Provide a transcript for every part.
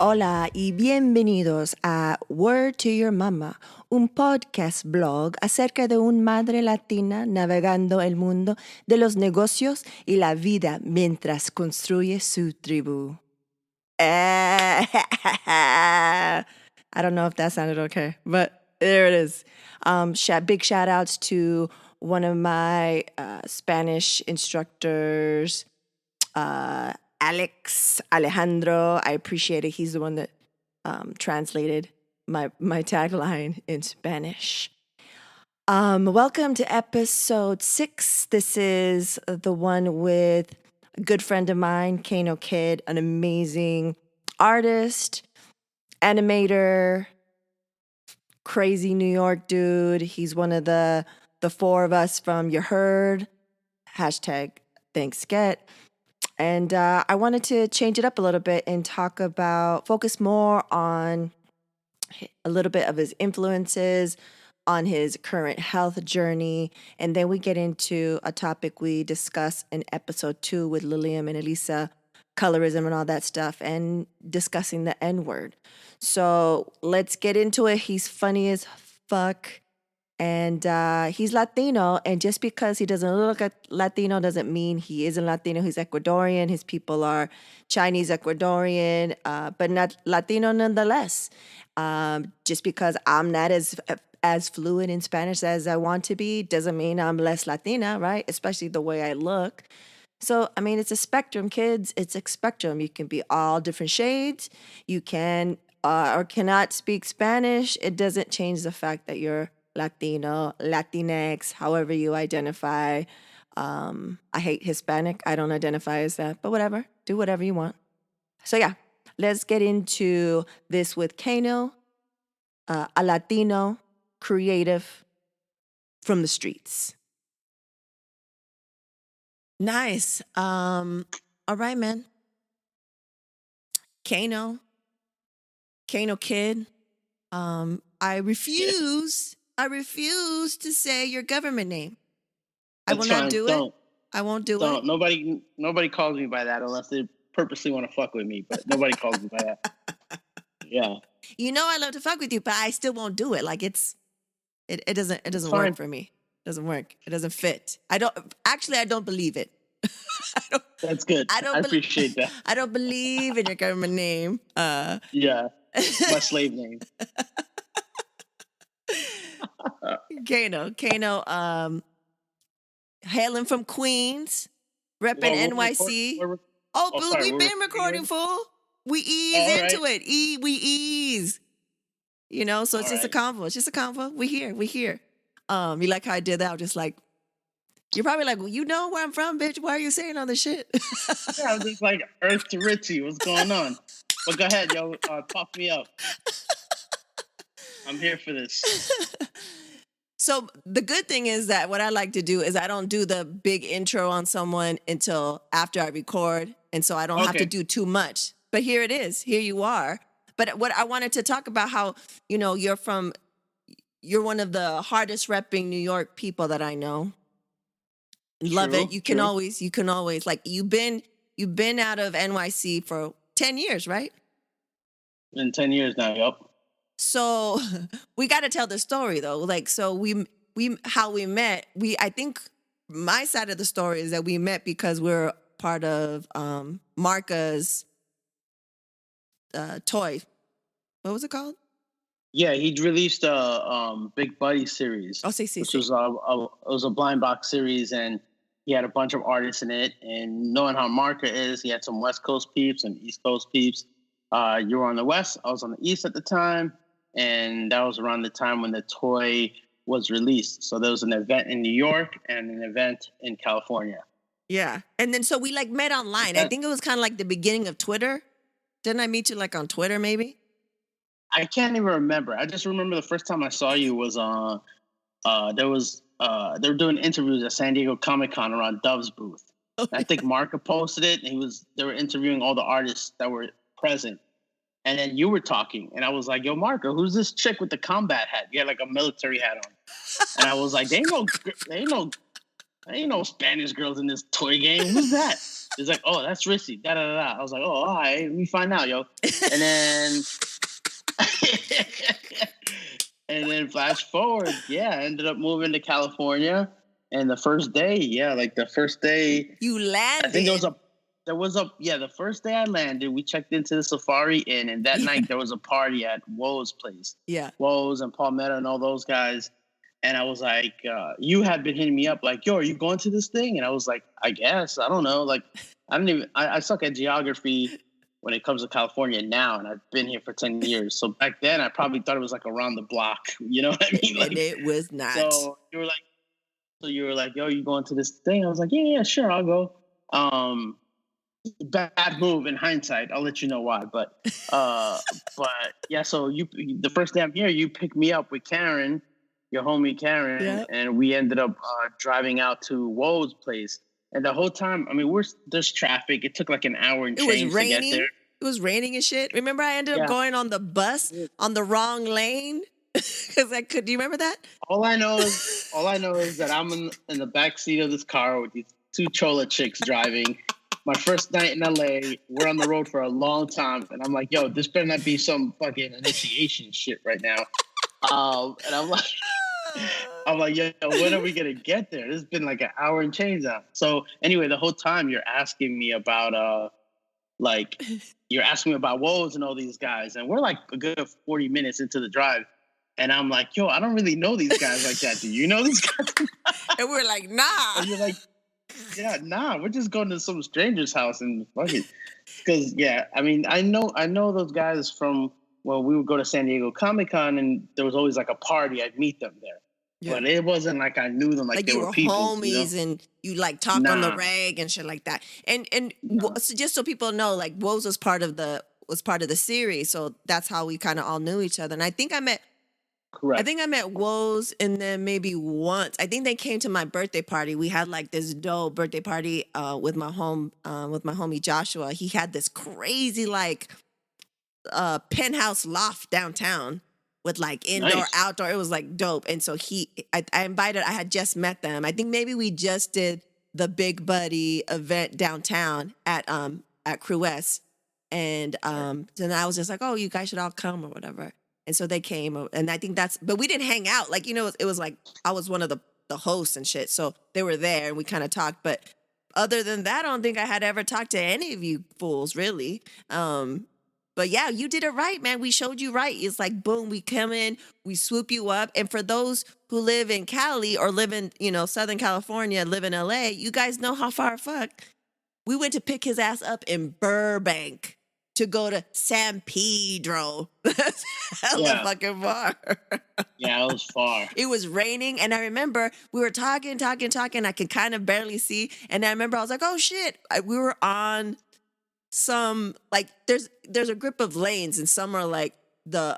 Hola y bienvenidos a Word to Your Mama, un podcast blog acerca de una madre latina navegando el mundo de los negocios y la vida mientras construye su tribu. I don't know if that sounded okay, but there it is. Big shout outs to one of my Spanish instructors, Alejandro. I appreciate it. He's the one that translated my tagline in Spanish. Welcome to episode 6. This is the one with a good friend of mine, Kano Kid, an amazing artist, animator, crazy New York dude. He's one of the four of us from You Heard, hashtag thanks get. And I wanted to change it up a little bit and focus more on a little bit of his influences, on his current health journey. And then we get into a topic we discuss in episode 2 with Lilium and Elisa, colorism and all that stuff, and discussing the N-word. So let's get into it. He's funny as fuck. And he's Latino, and just because he doesn't look like Latino doesn't mean he isn't Latino. He's Ecuadorian. His people are Chinese Ecuadorian, but not Latino nonetheless. Just because I'm not as fluent in Spanish as I want to be doesn't mean I'm less Latina, right? Especially the way I look. So, I mean, it's a spectrum, kids. It's a spectrum. You can be all different shades. You can or cannot speak Spanish. It doesn't change the fact that you're Latino, Latinx, however you identify. I hate Hispanic. I don't identify as that, but whatever. Do whatever you want. So yeah, let's get into this with Kano, a Latino creative from the streets. Nice. All right, man. Kano Kid. I refuse to say your government name. I will not do it. I won't do it. Nobody calls me by that unless they purposely want to fuck with me, but nobody calls me by that. Yeah. You know I love to fuck with you, but I still won't do it. Like it doesn't work for me. It doesn't work. It doesn't fit. I don't believe it. That's good. I appreciate that. I don't believe in your government name. Yeah. My slave name. Kano, hailing from Queens, repping NYC. We've been recording, fool. We ease into it. We ease. You know, so it's just a convo. It's just a convo. We here. You like how I did that? I was just like, you're probably like, well, you know where I'm from, bitch. Why are you saying all this shit? Yeah, I was just like, Earth to Ritzy. What's going on? But go ahead, yo. Pop me up. I'm here for this. So the good thing is that what I like to do is I don't do the big intro on someone until after I record. And so I don't have to do too much. But here it is. Here you are. But what I wanted to talk about how, you know, you're one of the hardest repping New York people that I know. Love it. You can always like you've been out of NYC for 10 years, right? In 10 years now, yep. So we got to tell the story though. Like, so how we met, I think my side of the story is that we met because we're part of Marca's toy. What was it called? Yeah, he'd released a Big Buddy series. Oh, see. Which was a blind box series, and he had a bunch of artists in it. And knowing how Marca is, he had some West Coast peeps and East Coast peeps. You were on the West, I was on the East at the time, and that was around the time when the toy was released. So there was an event in New York and an event in California. Yeah, and then so we like met online. I think it was kind of like the beginning of Twitter. Didn't I meet you like on Twitter maybe? I can't even remember. I just remember the first time I saw you was on. They were doing interviews at San Diego Comic-Con around Dove's booth. Okay. I think Marca posted it, and they were interviewing all the artists that were present. And then you were talking, and I was like, "Yo, Marca, who's this chick with the combat hat? You had like a military hat on." And I was like, "They ain't no ain't no Spanish girls in this toy game. Who's that? He's like, oh, that's Ritzy. Da da da. I was like, oh, all right, let me find out, yo. And then, and then flash forward, yeah, I ended up moving to California. And the first day, You I think landed. the first day I landed, we checked into the Safari Inn, and that Yeah. night there was a party at Woe's place. Yeah. Woe's and Palmetto and all those guys. And I was like, you had been hitting me up like, yo, are you going to this thing? And I was like, I guess. I don't know. Like, I suck at geography when it comes to California now, and I've been here for 10 years. So back then, I probably thought it was like around the block. You know what I mean? Like, And it was not. so you were like, yo, you going to this thing? I was like, yeah, sure, I'll go. Bad move in hindsight. I'll let you know why. But yeah, so the first day I'm here, you picked me up with Karen, your homie Karen, Yep. and we ended up driving out to Woe's place. And the whole time, I mean, there's traffic. It took like an hour and It was change to get raining. there. It was raining and shit. Remember, I ended up Yeah. going on the bus on the wrong lane because I could. Do you remember that? All I know is that I'm in the back seat of this car with these two chola chicks driving. My first night in LA, we're on the road for a long time, and I'm like, yo, this better not be some fucking initiation shit right now. And I'm like, yo, when are we gonna get there? This has been like an hour and change now. So anyway, the whole time you're asking me about Woes and all these guys, and we're like a good 40 minutes into the drive. And I'm like, yo, I don't really know these guys like that. Do you know these guys? And we're like, nah. And you're like, yeah, nah, we're just going to some stranger's house and fuck it. Because, yeah, I mean, I know those guys from when we would go to San Diego Comic-Con, and there was always like a party. I'd meet them there. Yeah. But it wasn't like I knew them like they you were were people. homies, you know? and you like talk on the Nah. reg and shit like that. And Nah. so just so people know, like Woes was part of the series, so that's how we kind of all knew each other. And I think I met Woes, and then maybe once I think they came to my birthday party. We had like this dope birthday party with my homie Joshua. He had this crazy like penthouse loft downtown with like indoor, Nice. outdoor. It was like dope. And so I had just met them. I think maybe we just did the Big Buddy event downtown at Crew S. And then I was just like, oh, you guys should all come or whatever. And so they came, and I think but we didn't hang out. Like, it was like I was one of the hosts and shit. So they were there and we kind of talked. But other than that, I don't think I had ever talked to any of you fools, really. But yeah, you did it right, man. We showed you right. It's like, boom, we come in, we swoop you up. And for those who live in Cali or live in, Southern California, live in LA, you guys know how far fuck. We went to pick his ass up in Burbank to go to San Pedro. That's hella fucking far. Yeah, it was far. It was raining, and I remember we were talking. I could kind of barely see. And I remember I was like, oh shit. We were on some, like, there's a group of lanes, and some are like the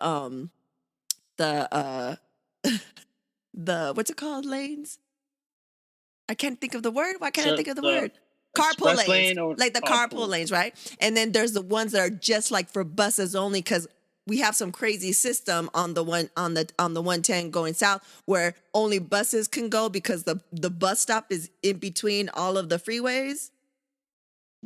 what's it called, lanes? I can't think of the word. Why can't I think of the word? Carpool lanes, like the carpool lanes, right? And then there's the ones that are just like for buses only, because we have some crazy system on the 110 going south where only buses can go because the bus stop is in between all of the freeways.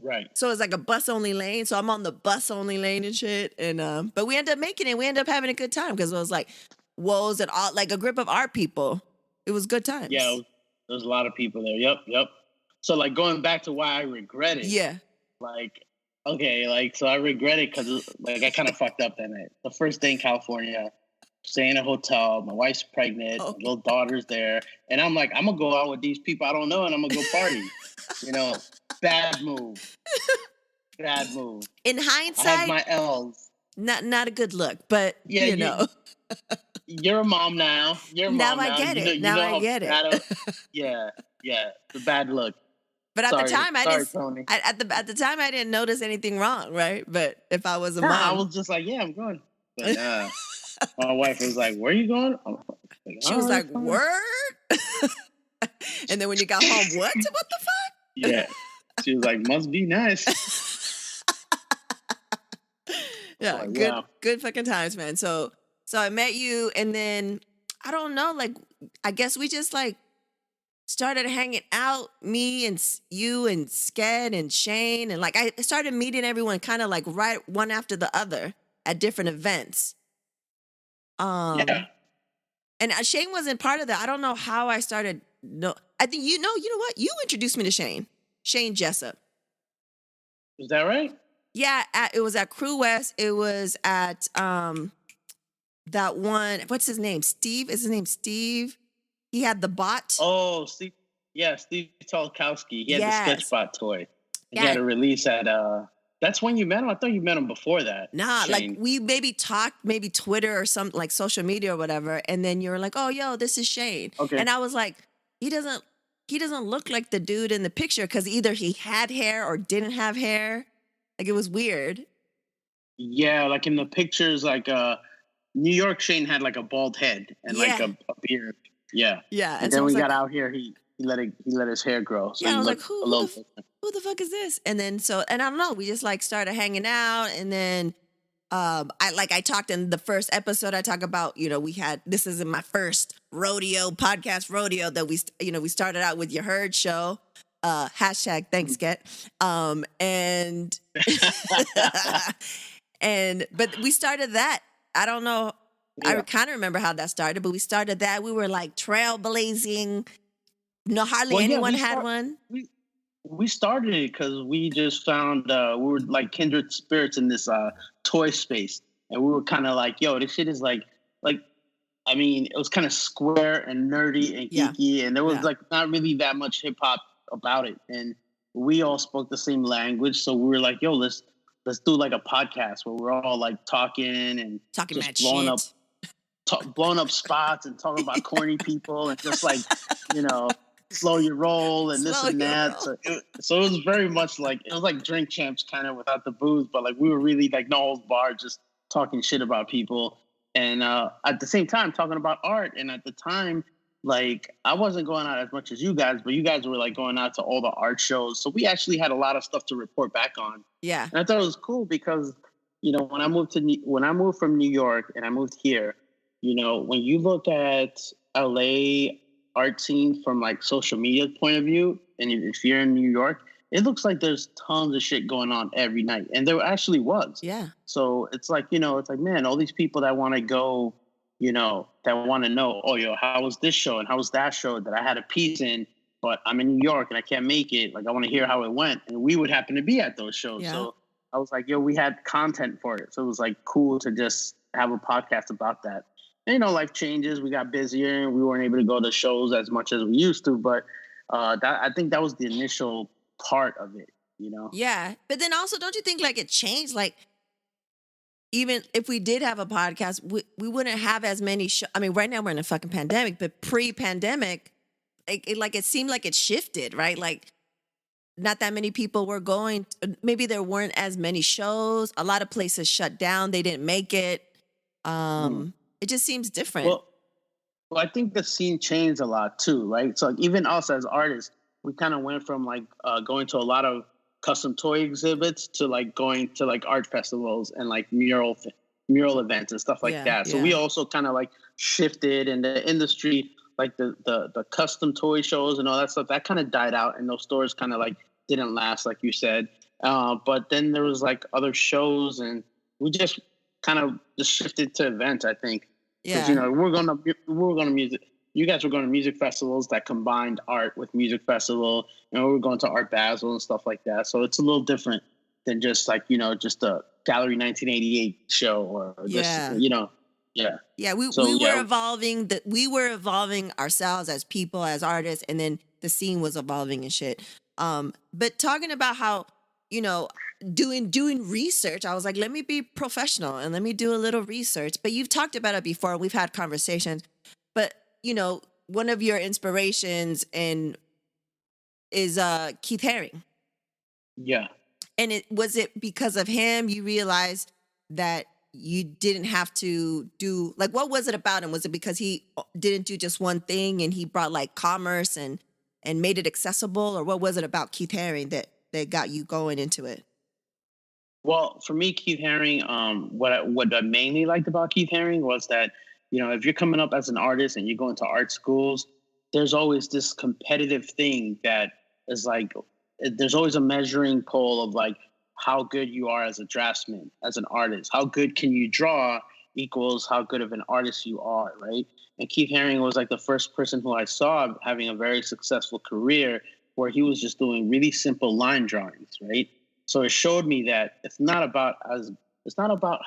Right. So it's like a bus only lane. So I'm on the bus only lane and shit. And but we end up making it. We end up having a good time because it was like Woes and all, like a group of art people. It was good times. Yeah, there's a lot of people there. Yep. So, like, going back to why I regret it. Yeah. Like, okay, like, so I regret it because, like, I kind of fucked up that night. The first day in California, staying in a hotel, my wife's pregnant, my little daughter's there. And I'm like, I'm going to go out with these people I don't know and I'm going to go party. Bad move. In hindsight, I have my L's. Not a good look, but, You're a mom now. Now I get it. Now I get it. Yeah, the bad look. But at the time, Tony. at the time, I didn't notice anything wrong, right? But if I was a mom, I was just like, yeah, I'm going. But my wife was like, where are you going? She was like, word? And then when you got home, what the fuck? Yeah. She was like, must be nice. Yeah, good fucking times, man. So I met you, and then I don't know, like, I guess we just like started hanging out, me and you and Sked and Shane, and like I started meeting everyone kind of like right one after the other at different events. Yeah. And Shane wasn't part of that. I don't know how I started. No, I think you know what? You introduced me to Shane Jessup. Is that right? Yeah, it was at Crew West. It was at that one. What's his name? Steve. Is his name Steve? He had the bot. Oh, Steve. Yeah, Steve Tolkowski. He had the Yes. Sketchbot toy. And Yeah. he had a release at. That's when you met him. I thought you met him before that. Nah, like Shane. we maybe talked, maybe Twitter or some like social media or whatever, and then you're like, "Oh, yo, this is Shane," Okay. and I was like, he doesn't look like the dude in the picture because either he had hair or didn't have hair. Like it was weird. Yeah, like in the pictures, like New York Shane had like a bald head and like a beard. Yeah. Yeah. And then so we got out here, he let his hair grow. So yeah, I was like, who who the fuck is this? And then and I don't know, we just like started hanging out, and then I talked in the first episode. I talk about this is in my first podcast rodeo that we started out with your herd show. Hashtag thanks get and but we started that. I don't know. Yeah. I kind of remember how that started, but we started that. We were like trailblazing. No, hardly anyone had one. We started it because we just found we were like kindred spirits in this toy space, and we were kind of like, yo, this shit is like I mean, it was kind of square and nerdy and geeky, and there was like not really that much hip hop about it, and we all spoke the same language, so we were like, yo, let's do like a podcast where we're all like talking just blowing up spots and talking about corny people and just like slow your roll and this and that. So it was very much like it was like Drink Champs kind of without the booze, but like we were really like no holds barred, just talking shit about people, and at the same time talking about art. And at the time, like I wasn't going out as much as you guys, but you guys were like going out to all the art shows, so we actually had a lot of stuff to report back on. Yeah, and I thought it was cool because when I moved from New York and I moved here, when you look at LA art scene from like social media point of view, and if you're in New York, it looks like there's tons of shit going on every night, and there actually was. Yeah. So it's like it's like, man, all these people that want to go, that want to know, oh, how was this show and how was that show that I had a piece in, but I'm in New York and I can't make it. Like I want to hear how it went, and we would happen to be at those shows. Yeah. So I was like, we had content for it, so it was like cool to just have a podcast about that. And, life changes. We got busier and we weren't able to go to shows as much as we used to. But I think that was the initial part of it, Yeah. But then also, don't you think like it changed? Like, even if we did have a podcast, we wouldn't have as many shows. I mean, right now we're in a fucking pandemic, but pre-pandemic, it seemed like it shifted, right? Like, not that many people were going. Maybe there weren't as many shows. A lot of places shut down. They didn't make it. It just seems different. Well, I think the scene changed a lot too, right? So like, even us as artists, we kind of went from like going to a lot of custom toy exhibits to like going to like art festivals and like mural events and stuff like that. So we also kind of like shifted in the industry, like the custom toy shows and all that stuff, that kind of died out, and those stores kind of like didn't last, like you said. But then there was like other shows, and we just kind of just shifted to events, I think. Because we're going to music. You guys were going to music festivals that combined art with music festival, and we were going to Art Basel and stuff like that. So it's a little different than just like just a Gallery 1988 show or just Yeah. Yeah, we were evolving. We were evolving ourselves as people, as artists, and then the scene was evolving and shit. But talking about how doing research, I was like, let me be professional and let me do a little research. But you've talked about it before. We've had conversations. But one of your inspirations is Keith Haring. Yeah. And was it because of him you realized that you didn't have to do, like, what was it about him? Was it because he didn't do just one thing and he brought like commerce and made it accessible? Or what was it about Keith Haring that got you going into it? Well, for me, Keith Haring, what I mainly liked about Keith Haring was that, if you're coming up as an artist and you go into art schools, there's always this competitive thing that is like, there's always a measuring pole of like how good you are as a draftsman, as an artist. How good can you draw equals how good of an artist you are, right? And Keith Haring was like the first person who I saw having a very successful career where he was just doing really simple line drawings, right? So it showed me that it's not about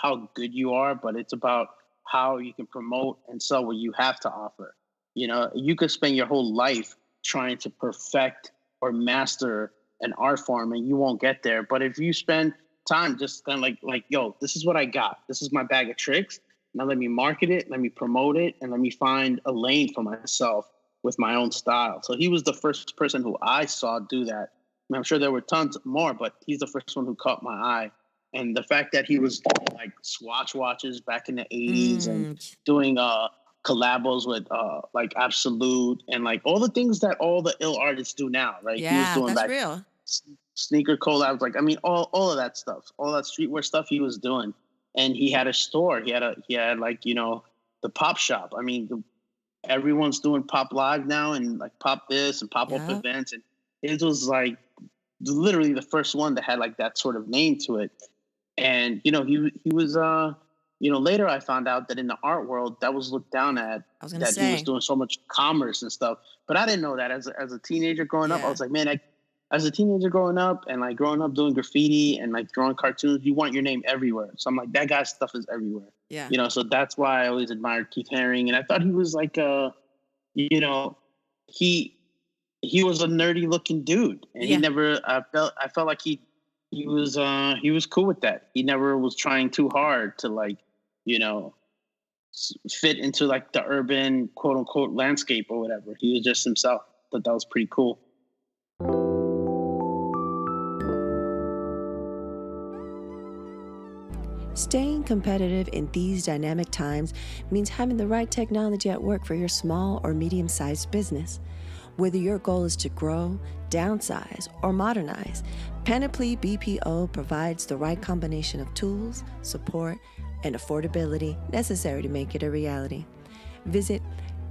how good you are, but it's about how you can promote and sell what you have to offer. You know, you could spend your whole life trying to perfect or master an art form and you won't get there. But if you spend time just kind of like, yo, this is what I got. This is my bag of tricks. Now let me market it, let me promote it, and let me find a lane for myself with my own style. So he was the first person who I saw do that. I'm sure there were tons more, but he's the first one who caught my eye. And the fact that he was doing like Swatch watches back in the 80s and doing collabos with like Absolute and like all the things that all the ill artists do now, right? Yeah, he was doing that's real. Sneaker collabs, like I mean, all of that stuff, all that streetwear stuff he was doing. And he had a store. He had like, you know, the pop shop. I mean, everyone's doing pop live now and like pop this and pop up events. And it was like literally the first one that had like that sort of name to it. And, you know, he was, you know, later I found out that in the art world that was looked down at, he was doing so much commerce and stuff. But I didn't know that as a teenager growing up. I was like, man, as a teenager growing up doing graffiti and like drawing cartoons, you want your name everywhere. So I'm like, that guy's stuff is everywhere. Yeah. You know, so that's why I always admired Keith Haring. And I thought he was like you know, he was a nerdy looking dude. And he never, I felt like he was cool with that. He never was trying too hard to like, you know, fit into like the urban quote unquote landscape or whatever. He was just himself. But that was pretty cool. Staying competitive in these dynamic times means having the right technology at work for your small or medium-sized business. Whether your goal is to grow, downsize, or modernize, Panoply BPO provides the right combination of tools, support, and affordability necessary to make it a reality. Visit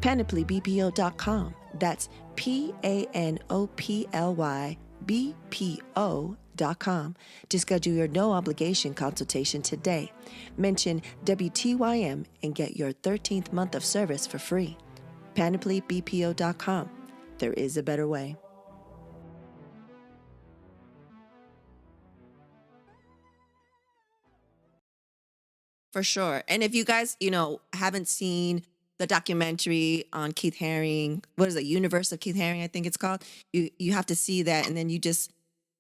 panoplybpo.com. That's PANOPLYBPO.com to schedule your no-obligation consultation today. Mention WTYM and get your 13th month of service for free. PanoplyBPO.com. There is a better way. For sure. And if you guys, you know, haven't seen the documentary on Keith Haring, what is it, Universe of Keith Haring, I think it's called, you have to see that. And then you just,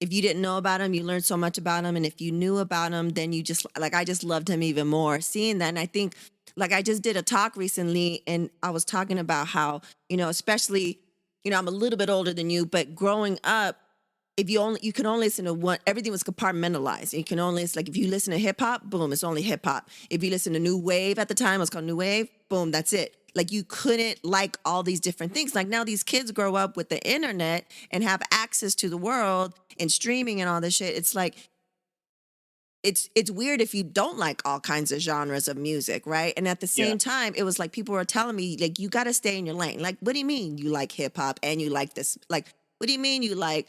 if you didn't know about him, you learned so much about him. And if you knew about him, then you just, like, I just loved him even more seeing that. And I think, like, I just did a talk recently and I was talking about how, you know, especially, you know, I'm a little bit older than you, but growing up, you can only listen to one, everything was compartmentalized. You can only, it's like if you listen to hip hop, boom, it's only hip hop. If you listen to new wave at the time, it was called new wave, boom, that's it. Like you couldn't like all these different things. Like now these kids grow up with the internet and have access to the world and streaming and all this shit. It's like, it's weird if you don't like all kinds of genres of music, right? And at the same time, it was like people were telling me, like, you got to stay in your lane. Like, what do you mean you like hip hop and you like this? Like, what do you mean you like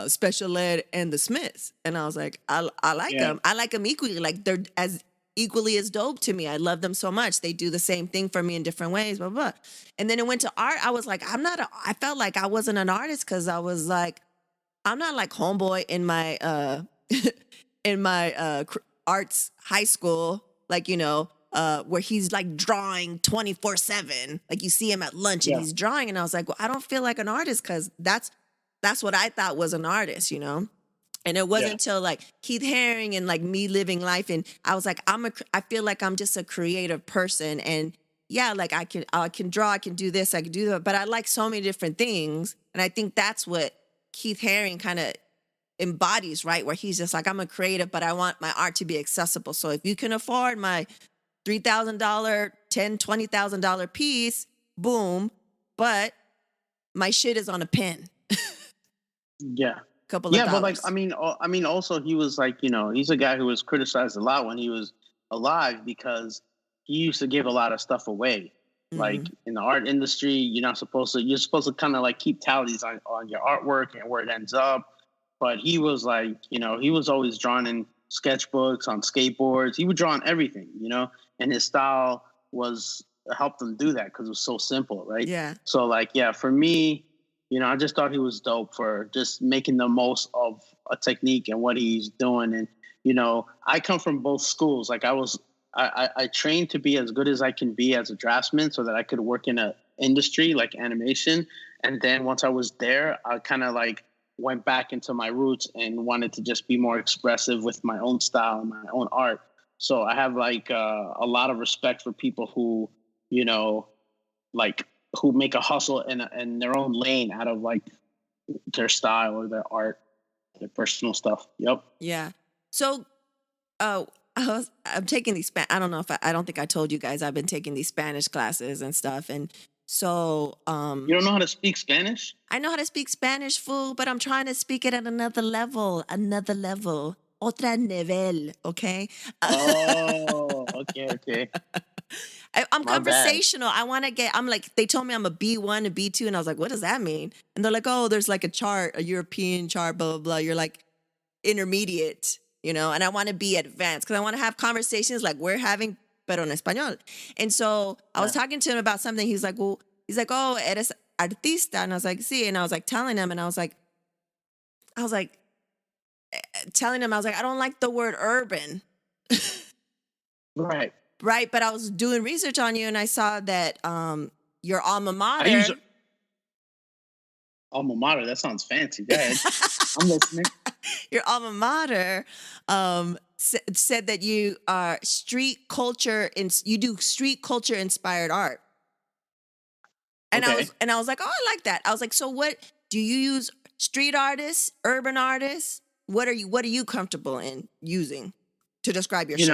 Special Ed and the Smiths? And I was like, I like them. I like them equally. Like they're as equally as dope to me. I love them so much. They do the same thing for me in different ways, blah, blah. And then it went to art. I was like, I felt like I wasn't an artist because I was like, I'm not like homeboy in my arts high school, like, you know, where he's like drawing 24/7. Like you see him at lunch and he's drawing. And I was like, well, I don't feel like an artist because that's what I thought was an artist, you know? And it wasn't until like Keith Haring and like me living life. And I was like, I feel like I'm just a creative person. And yeah, like I can draw, I can do this, I can do that. But I like so many different things. And I think that's what Keith Haring kind of embodies, right? Where he's just like, I'm a creative, but I want my art to be accessible. So if you can afford my $3,000, $10,000, $20,000 piece, boom. But my shit is on a pen. Couple of dollars. But like, I mean, also he was like, you know, he's a guy who was criticized a lot when he was alive because he used to give a lot of stuff away. Like in the art industry, you're supposed to kind of like keep tallies on your artwork and where it ends up. But he was like, he was always drawing in sketchbooks, on skateboards. He would draw on everything, and his style was helped him do that because it was so simple, right? Yeah. So like, yeah, for me, I just thought he was dope for just making the most of a technique and what he's doing. And, I come from both schools. Like I trained to be as good as I can be as a draftsman so that I could work in a industry like animation. And then once I was there, I kind of like went back into my roots and wanted to just be more expressive with my own style and my own art. So I have like a lot of respect for people who, like who make a hustle in their own lane out of like their style or their art, their personal stuff. Yep. Yeah. So, I'm taking these. I don't know if I don't think I told you guys I've been taking these Spanish classes and stuff, and so You don't know how to speak Spanish? I know how to speak Spanish, fool, but I'm trying to speak it at another level, otra nivel. Okay. Oh, okay. I'm My bad. conversational. I'm like, they told me I'm a B1, a B2, and I was like, what does that mean? And they're like, oh, there's like a chart, a European chart, blah, blah, blah. You're like intermediate, and I want to be advanced because I want to have conversations like we're having, pero en español. And so I was talking to him about something. He's like, oh, eres artista. And I was like, sí. And I was like telling him, and I was like, telling him, I was like, I don't like the word urban. Right. Right, but I was doing research on you, and I saw that your alma mater. Alma mater. That sounds fancy. Go ahead. I'm listening. Your alma mater said that you are street culture, you do street culture inspired art. And Okay. I was like, oh, I like that. I was like, so what do you use? Street artists, urban artists? What are you comfortable in using to describe your shit?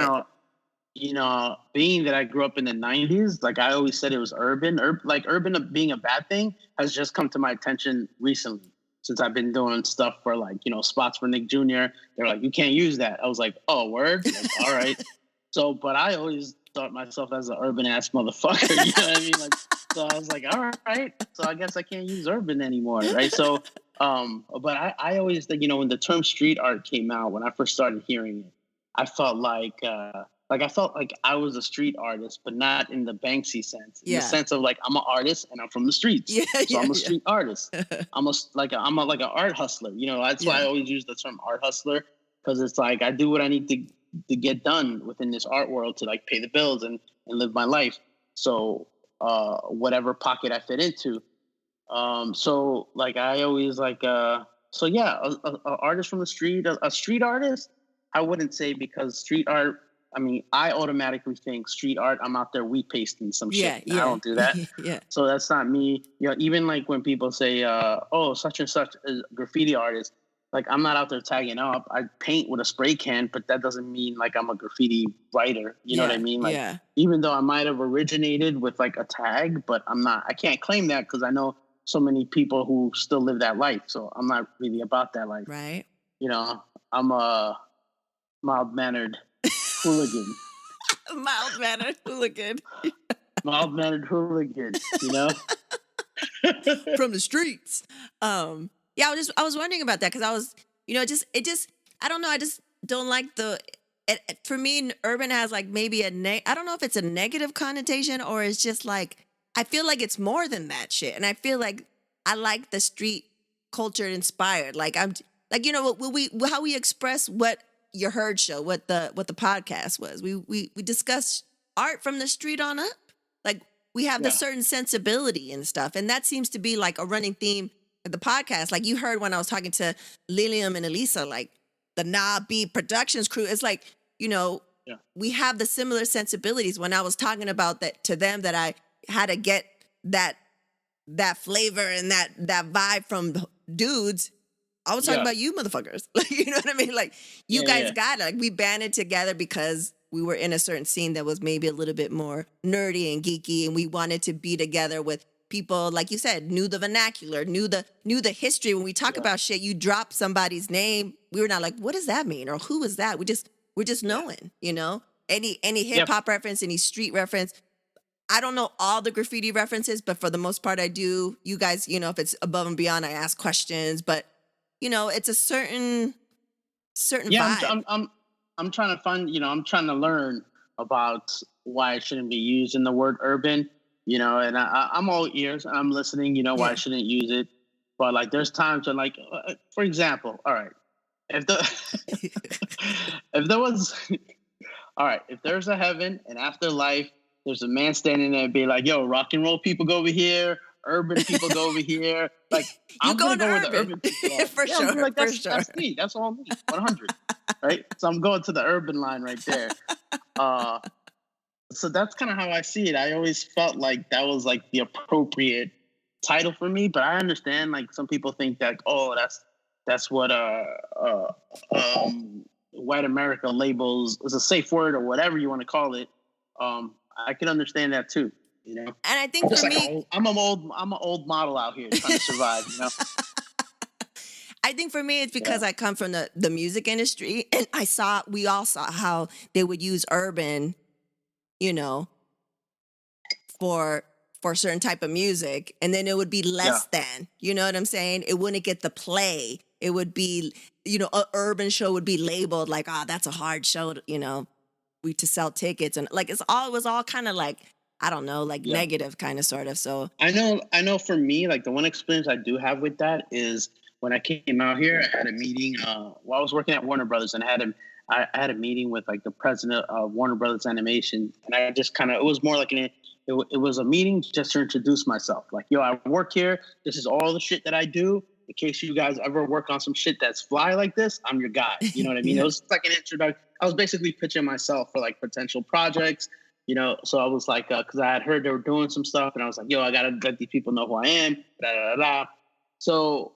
Being that I grew up in the 90s, like I always said it was urban. Urban being a bad thing has just come to my attention recently since I've been doing stuff for like, spots for Nick Jr. They're like, you can't use that. I was like, oh, word? Like, all right. So, but I always thought myself as an urban ass motherfucker. You know what I mean? Like, so I was like, all right. So I guess I can't use urban anymore, right? So, but I always think, when the term street art came out, when I first started hearing it, I felt like I was a street artist, but not in the Banksy sense. In the sense of like I'm an artist and I'm from the streets, so I'm a street artist. I'm like an art hustler. That's why I always use the term art hustler because it's like I do what I need to get done within this art world to like pay the bills and live my life. So whatever pocket I fit into. So like I always like a artist from the street, a street artist. I wouldn't say because street art. I mean, I automatically think street art. I'm out there wheat pasting some shit. I don't do that. So that's not me. Even like when people say, "Oh, such and such is a graffiti artist," like I'm not out there tagging up. I paint with a spray can, but that doesn't mean like I'm a graffiti writer. You know what I mean? Like, even though I might have originated with like a tag, but I'm not. I can't claim that because I know so many people who still live that life. So I'm not really about that life. Right. I'm a mild-mannered hooligan. Mild-mannered hooligan. Mild-mannered hooligan, From the streets. I was wondering about that because I was, I don't know, I just don't like for me, urban has like maybe I don't know if it's a negative connotation or it's just like, I feel like it's more than that shit. And I feel like I like the street culture inspired. Like I'm like, how we express what your Heard show, what the podcast was. We discussed art from the street on up. Like we have this certain sensibility and stuff. And that seems to be like a running theme of the podcast. Like you heard when I was talking to Lilium and Elisa, like the Nah Beat Productions crew, it's like, we have the similar sensibilities. When I was talking about that to them, that I had to get that flavor and that vibe from dudes, I was talking about you motherfuckers. Like, you know what I mean? Like you guys got it. Like we banded together because we were in a certain scene that was maybe a little bit more nerdy and geeky, and we wanted to be together with people, like you said, knew the vernacular, knew the history. When we talk about shit, you drop somebody's name, we were not like, what does that mean? Or who is that? We're just knowing, any hip hop reference, any street reference. I don't know all the graffiti references, but for the most part, I do. You guys, if it's above and beyond, I ask questions, but it's a certain Yeah, vibe. I'm trying to find, I'm trying to learn about why I shouldn't be using the word urban, and I'm all ears. I'm listening, why I shouldn't use it. But like, there's times when, like, for example, all right, if if there was, all right, if there's a heaven and afterlife, there's a man standing there and be like, yo, rock and roll people go over here, urban people go over here. Like, I'm going to go where the urban people are. For Yeah, sure. I'm like, for sure. That's me. That's all me. 100. Right? So I'm going to the urban line right there. So that's kind of how I see it. I always felt like that was like the appropriate title for me, but I understand like some people think that, oh, that's what white America labels is a safe word or whatever you want to call it. I can understand that too, And I think for me, I'm an old model out here trying to survive, I think for me, it's because I come from the music industry, and we all saw how they would use urban, for a certain type of music, and then it would be less than, you know what I'm saying? It wouldn't get the play. It would be, an urban show would be labeled like, that's a hard show, to sell tickets, and like it was all kind of like, I don't know, like negative kind of sort of. So I know for me, like the one experience I do have with that is when I came out here, I had a meeting while I was working at Warner Brothers, and I had a meeting with like the president of Warner Brothers Animation, and I just it was more like it was a meeting just to introduce myself. Like, yo, I work here. This is all the shit that I do. In case you guys ever work on some shit that's fly like this, I'm your guy. You know what I mean? It was like an introduction. I was basically pitching myself for like potential projects, so I was like, because I had heard they were doing some stuff, and I was like, yo, I got to let these people know who I am. Da, da, da, da. So,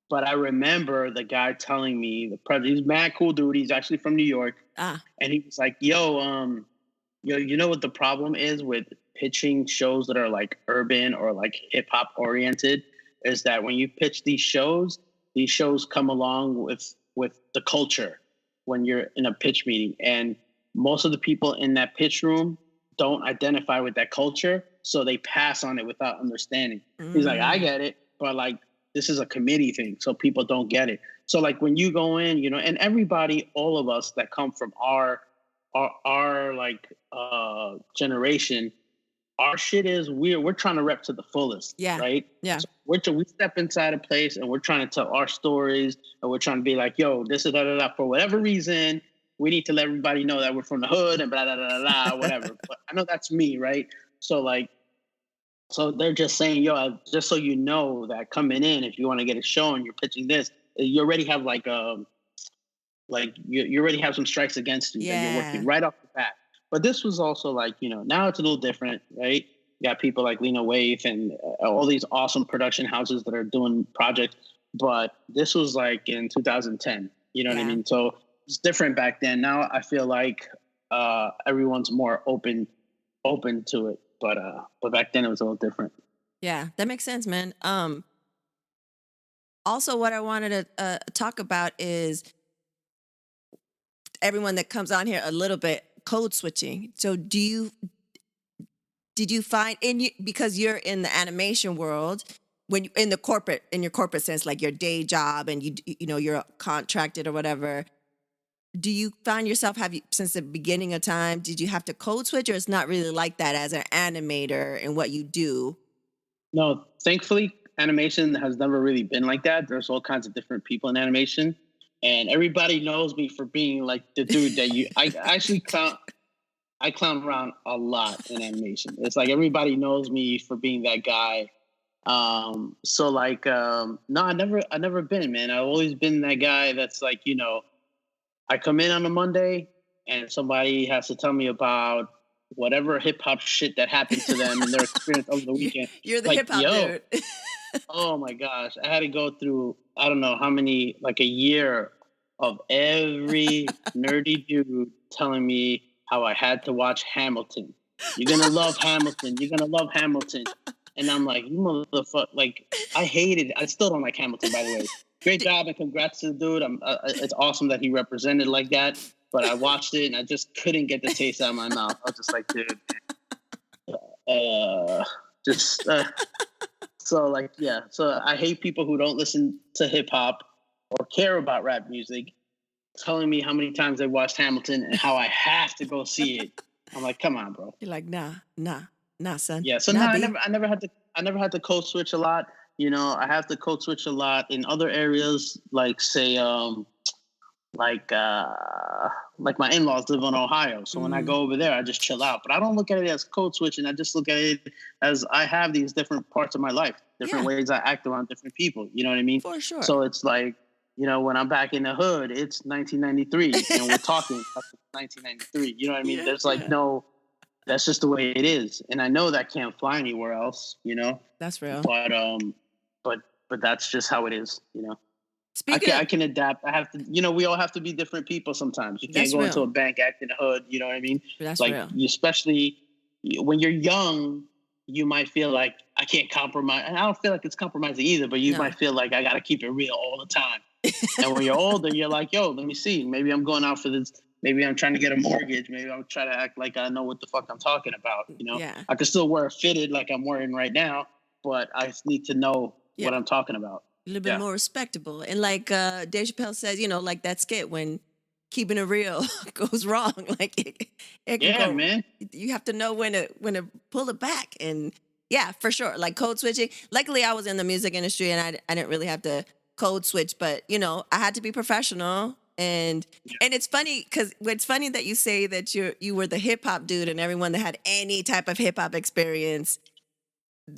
but I remember the guy telling me, the president, he's mad cool dude. He's actually from New York. And he was like, yo, you know what the problem is with pitching shows that are like urban or like hip hop oriented is that when you pitch these shows come along with the culture when you're in a pitch meeting. And most of the people in that pitch room don't identify with that culture. So they pass on it without understanding. He's like, I get it, but like, this is a committee thing, so people don't get it. So like when you go in, and everybody, all of us that come from our like generation, our shit is we're trying to rep to the fullest, right? Yeah. So we step inside a place and we're trying to tell our stories, and we're trying to be like, yo, this is da da da. For whatever reason, we need to let everybody know that we're from the hood and blah da da da da whatever. But I know that's me, right? So like. So they're just saying, yo, just so you know that coming in, if you want to get a show and you're pitching this, you already have you already have some strikes against you that you're working right off the bat. But this was also like, now it's a little different, right? You got people like Lena Waithe and all these awesome production houses that are doing projects. But this was like in 2010, you know what I mean? So it's different back then. Now I feel like everyone's more open to it. But back then it was a little different. Yeah, that makes sense, man. Also, what I wanted to talk about is everyone that comes on here a little bit code switching. So did you find because you're in the animation world, when you in your corporate sense, like your day job, and you're contracted or whatever, do you find yourself, since the beginning of time, did you have to code switch, or it's not really like that as an animator and what you do? No, thankfully, animation has never really been like that. There's all kinds of different people in animation, and everybody knows me for being like the dude that I actually clown around a lot in animation. It's like everybody knows me for being that guy. So like, no, I never been, man. I've always been that guy that's like, I come in on a Monday and somebody has to tell me about whatever hip hop shit that happened to them and their experience over the weekend. You're the hip hop dude. Oh my gosh. I had to go through, I don't know how many, like a year of every nerdy dude telling me how I had to watch Hamilton. You're going to love Hamilton. You're going to love Hamilton. And I'm like, you motherfucker. Like, I hated it. I still don't like Hamilton, by the way. Great job and congrats to the dude. It's awesome that he represented like that. But I watched it and I just couldn't get the taste out of my mouth. I was just like, dude. Just so like yeah. So I hate people who don't listen to hip hop or care about rap music, telling me how many times they watched Hamilton and how I have to go see it. I'm like, come on, bro. You're like, nah, son. Yeah. So Nah, no, B. I never had to code switch a lot. You know, I have to code switch a lot in other areas, like say, like my in-laws live in Ohio. So when I go over there, I just chill out. But I don't look at it as code switching. I just look at it as I have these different parts of my life, different ways I act around different people. You know what I mean? For sure. So it's like, you know, when I'm back in the hood, it's 1993 and we're talking about 1993. You know what I mean? There's like no, that's just the way it is. And I know that can't fly anywhere else, you know? That's real. But that's just how it is, you know? Speaking I can adapt. I have to, you know, we all have to be different people sometimes. You can't go into a bank acting a hood, you know what I mean? That's like, real. Especially when you're young, you might feel like I can't compromise. And I don't feel like it's compromising either, but you might feel like I got to keep it real all the time. And when you're older, you're like, yo, let me see. Maybe I'm going out for this. Maybe I'm trying to get a mortgage. Maybe I'm trying to act like I know what the fuck I'm talking about. You know, I can still wear a fitted like I'm wearing right now, but I need to know what I'm talking about. A little bit more respectable. And like Dave Chappelle says, you know, like that skit when keeping it real goes wrong. Like it can go, man. You have to know when to pull it back. And yeah, for sure. Like code switching. Luckily, I was in the music industry and I didn't really have to code switch, but you know, I had to be professional. And it's funny because it's funny that you say that you were the hip hop dude and everyone that had any type of hip hop experience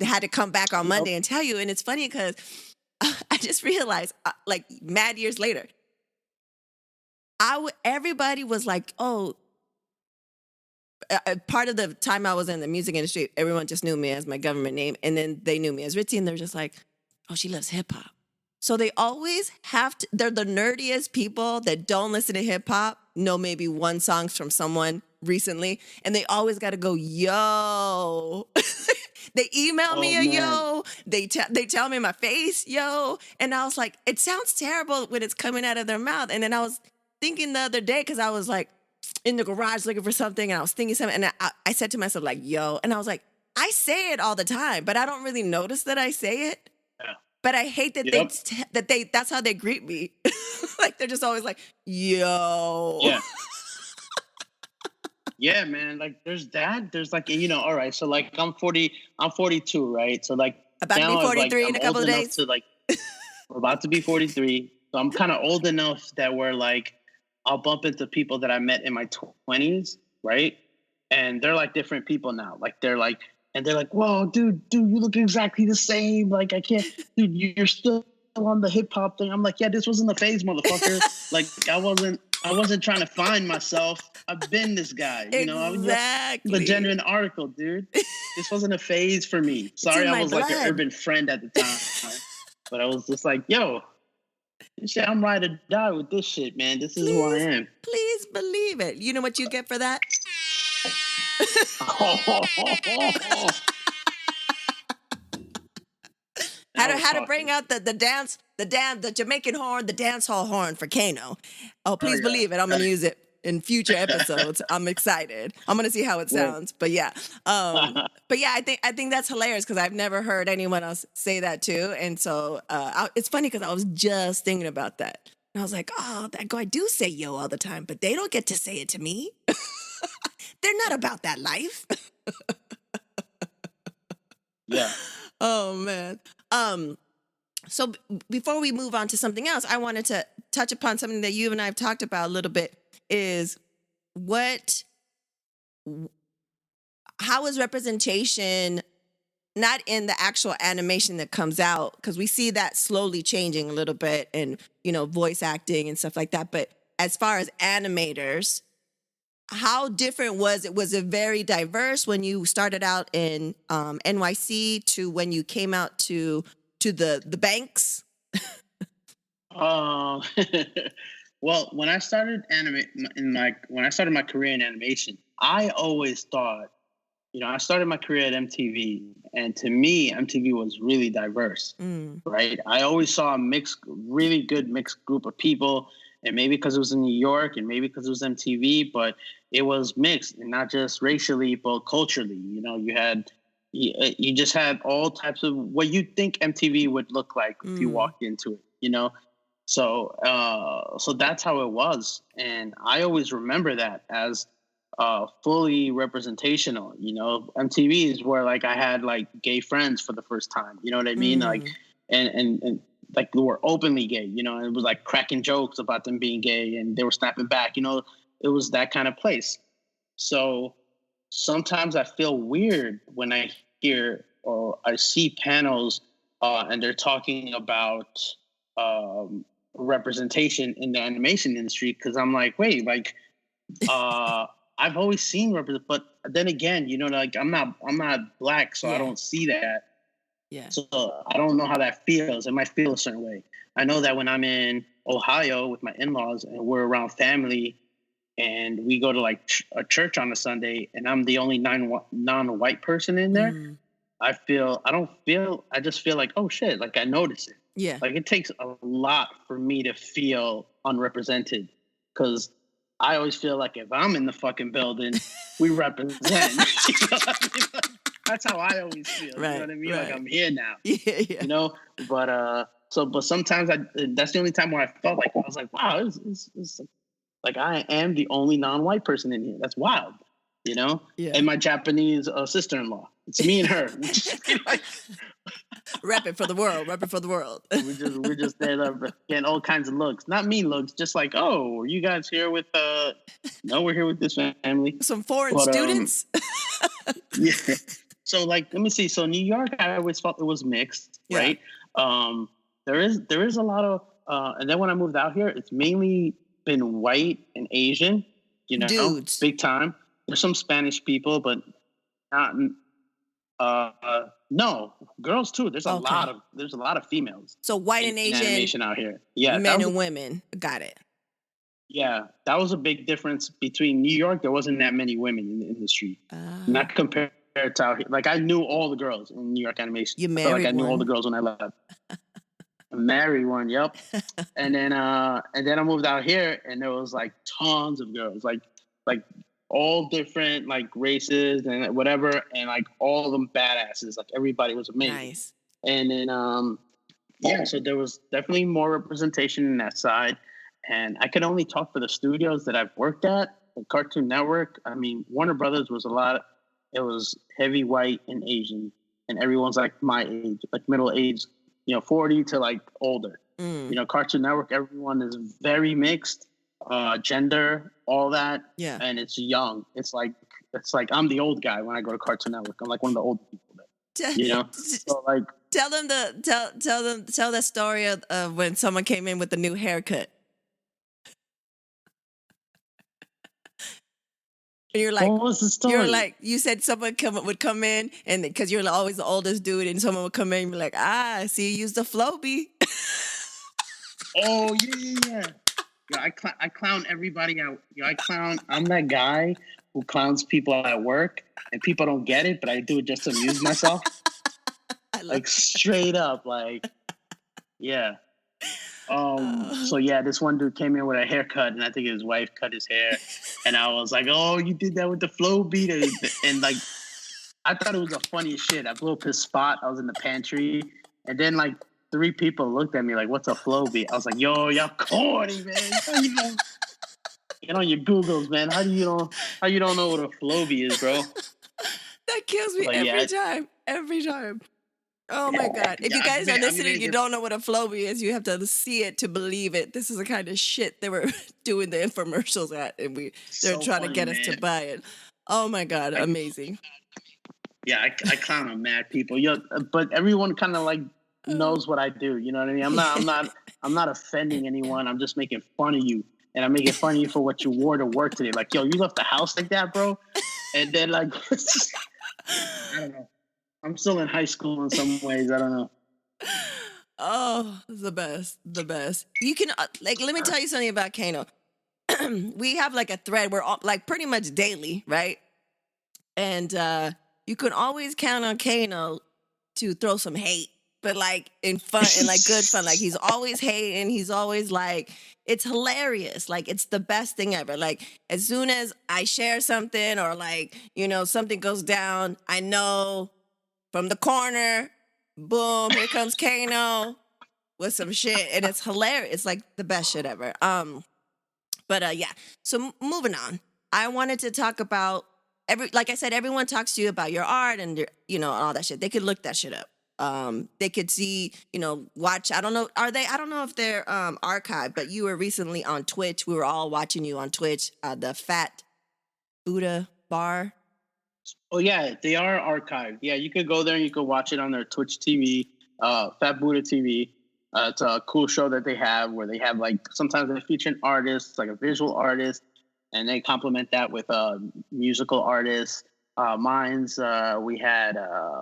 had to come back on Monday and tell you. And it's funny because I just realized, like, mad years later, everybody was like, oh, part of the time I was in the music industry, everyone just knew me as my government name. And then they knew me as Ritzy, and they're just like, oh, she loves hip hop. So they always have to, they're the nerdiest people that don't listen to hip hop, know maybe one song from someone recently, and they always got to go, yo. They email me yo. They tell me in my face, yo. And I was like, it sounds terrible when it's coming out of their mouth. And then I was thinking the other day, because I was like in the garage looking for something, and I was thinking something, and I said to myself, like, yo. And I was like, I say it all the time, but I don't really notice that I say it. Yeah. But I hate that that's how they greet me. Like, they're just always like, yo. Yeah. Yeah, man. Like, there's that. There's like, you know, all right. So like, I'm 42, right? So like, about to be 43 in a couple of days. We're about to be 43. So I'm kind of old enough that we're like, I'll bump into people that I met in my 20s, right? And they're like different people now. Like they're like, whoa, dude, you look exactly the same. Like I can't, dude, you're still on the hip hop thing. I'm like, yeah, this wasn't the phase, motherfucker. Like I wasn't trying to find myself. I've been this guy, you know. Exactly. The genuine article, dude. This wasn't a phase for me. Sorry, I was like an urban friend at the time, but I was just like, yo, shit, I'm ride or die with this shit, man. This is who I am. Please believe it. You know what you get for that? How to bring out the Jamaican horn, the dance hall horn for Kano. Oh, please believe it. I'm going to use it in future episodes. I'm excited. I'm going to see how it sounds. But yeah. I think that's hilarious because I've never heard anyone else say that too. And so it's funny because I was just thinking about that. And I was like, oh, I do say yo all the time, but they don't get to say it to me. They're not about that life. Yeah. Oh, man. So before we move on to something else, I wanted to touch upon something that you and I have talked about a little bit is how is representation not in the actual animation that comes out, because we see that slowly changing a little bit and, you know, voice acting and stuff like that. But as far as animators, how different was it? Was it very diverse when you started out in NYC to when you came out to the banks? Well, when I started my career in animation, I always thought, you know, I started my career at MTV, and to me, MTV was really diverse, right? I always saw a really good mixed group of people, and maybe because it was in New York, and maybe because it was MTV, but it was mixed, and not just racially, but culturally. You know, you just had all types of what you think MTV would look like if you walked into it. You know, so that's how it was, and I always remember that as fully representational. You know, MTV is where like I had like gay friends for the first time. You know what I mean? Like, and like they were openly gay. You know, and it was like cracking jokes about them being gay, and they were snapping back. You know, it was that kind of place. So sometimes I feel weird when I hear or I see panels and they're talking about representation in the animation industry, because I'm like, wait, like I've always seen but then again, you know, like I'm not black, so I don't see that. Yeah. So I don't know how that feels. It might feel a certain way. I know that when I'm in Ohio with my in-laws and we're around family and we go to like a church on a Sunday and I'm the only non-white person in there, I just feel like, oh shit, like I notice it. Yeah. Like it takes a lot for me to feel unrepresented, because I always feel like if I'm in the fucking building, we represent. You know what I mean? That's how I always feel. Right, you know what I mean? right. Like I'm here now. Yeah. You know, but sometimes that's the only time where I felt like I was like, wow, it's like I am the only non-white person in here. That's wild. You know? Yeah. And my Japanese sister-in-law. It's me and her. We just like Rep it for the world. Rep it for the world. we're just there getting all kinds of looks. Not mean looks, just like, oh, are you guys here with no, we're here with this family. Some foreign students. Yeah. So like, let me see. So New York, I always felt it was mixed, right? There is a lot of and then when I moved out here, it's mainly been white and Asian, you know, dudes, big time. There's some Spanish people, but not no, girls too. There's a lot of females. So white and Asian animation out here. Yeah, men and women. Got it. Yeah, that was a big difference between New York. There wasn't that many women in the industry. Not compared to out here. Like I knew all the girls in New York animation. You married I felt like I knew one. all the girls when I left. I married one, yep. and then I moved out here, and there was like tons of girls, like all different like races and whatever, and like all of them badasses. Like everybody was amazing. Nice. And then so there was definitely more representation in that side. And I can only talk for the studios that I've worked at, the Cartoon Network. I mean, Warner Brothers was it was heavy white and Asian, and everyone's like my age, like middle age, 40 to like older. You know, Cartoon Network, everyone is very mixed, gender, all that. Yeah. And it's young. It's like I'm the old guy when I go to Cartoon Network. I'm like one of the old people there. You know? So like tell that story of when someone came in with a new haircut. And you're like, what was the story? You're like, you said someone would come in, and because you're always the oldest dude, and someone would come in and be like, I see you used a Flowbee. Oh yeah. I clown everybody out. I'm that guy who clowns people at work, and people don't get it, but I do it just to amuse myself. Like straight up, like, yeah. So yeah, this one dude came in with a haircut, and I think his wife cut his hair, and I was like, "Oh, you did that with the Flowbee," and like, I thought it was the funniest shit. I blew up his spot. I was in the pantry, and then like 3 people looked at me like, "What's a Flowbee?" I was like, "Yo, y'all corny, man. How you know? Get on your Googles, man. How you don't know what a Flowbee is, bro?" That kills me every time. Oh my God. If you guys are listening, you don't know what a Flowbee is, you have to see it to believe it. This is the kind of shit they were doing the infomercials at, and they're trying to get us to buy it. Oh my God, amazing. Yeah, I clown on mad people. But everyone kind of like knows what I do. You know what I mean? I'm not offending anyone. I'm just making fun of you. And I'm making fun of you for what you wore to work today. Like, yo, you left the house like that, bro? And then like I don't know. I'm still in high school in some ways. I don't know. Oh, the best. You can let me tell you something about Kano. We have like a thread. We're all, like pretty much daily, right? And you can always count on Kano to throw some hate but like in fun and like good fun. Like he's always hating. He's always like, it's hilarious. Like it's the best thing ever. Like as soon as I share something or like, something goes down, I know from the corner, boom, here comes Kano with some shit. And it's hilarious. It's like the best shit ever. But yeah. So moving on. I wanted to talk about like I said, everyone talks to you about your art and all that shit. They could look that shit up. They could see, watch. I don't know. I don't know if they're archived, but you were recently on Twitch. We were all watching you on Twitch. The Fat Buddha Bar. Oh yeah, they are archived. Yeah, you could go there and you could watch it on their Twitch TV, Fat Buddha TV. It's a cool show that they have where they have like sometimes they feature an artist, like a visual artist, and they complement that with musical artists. Mine's we had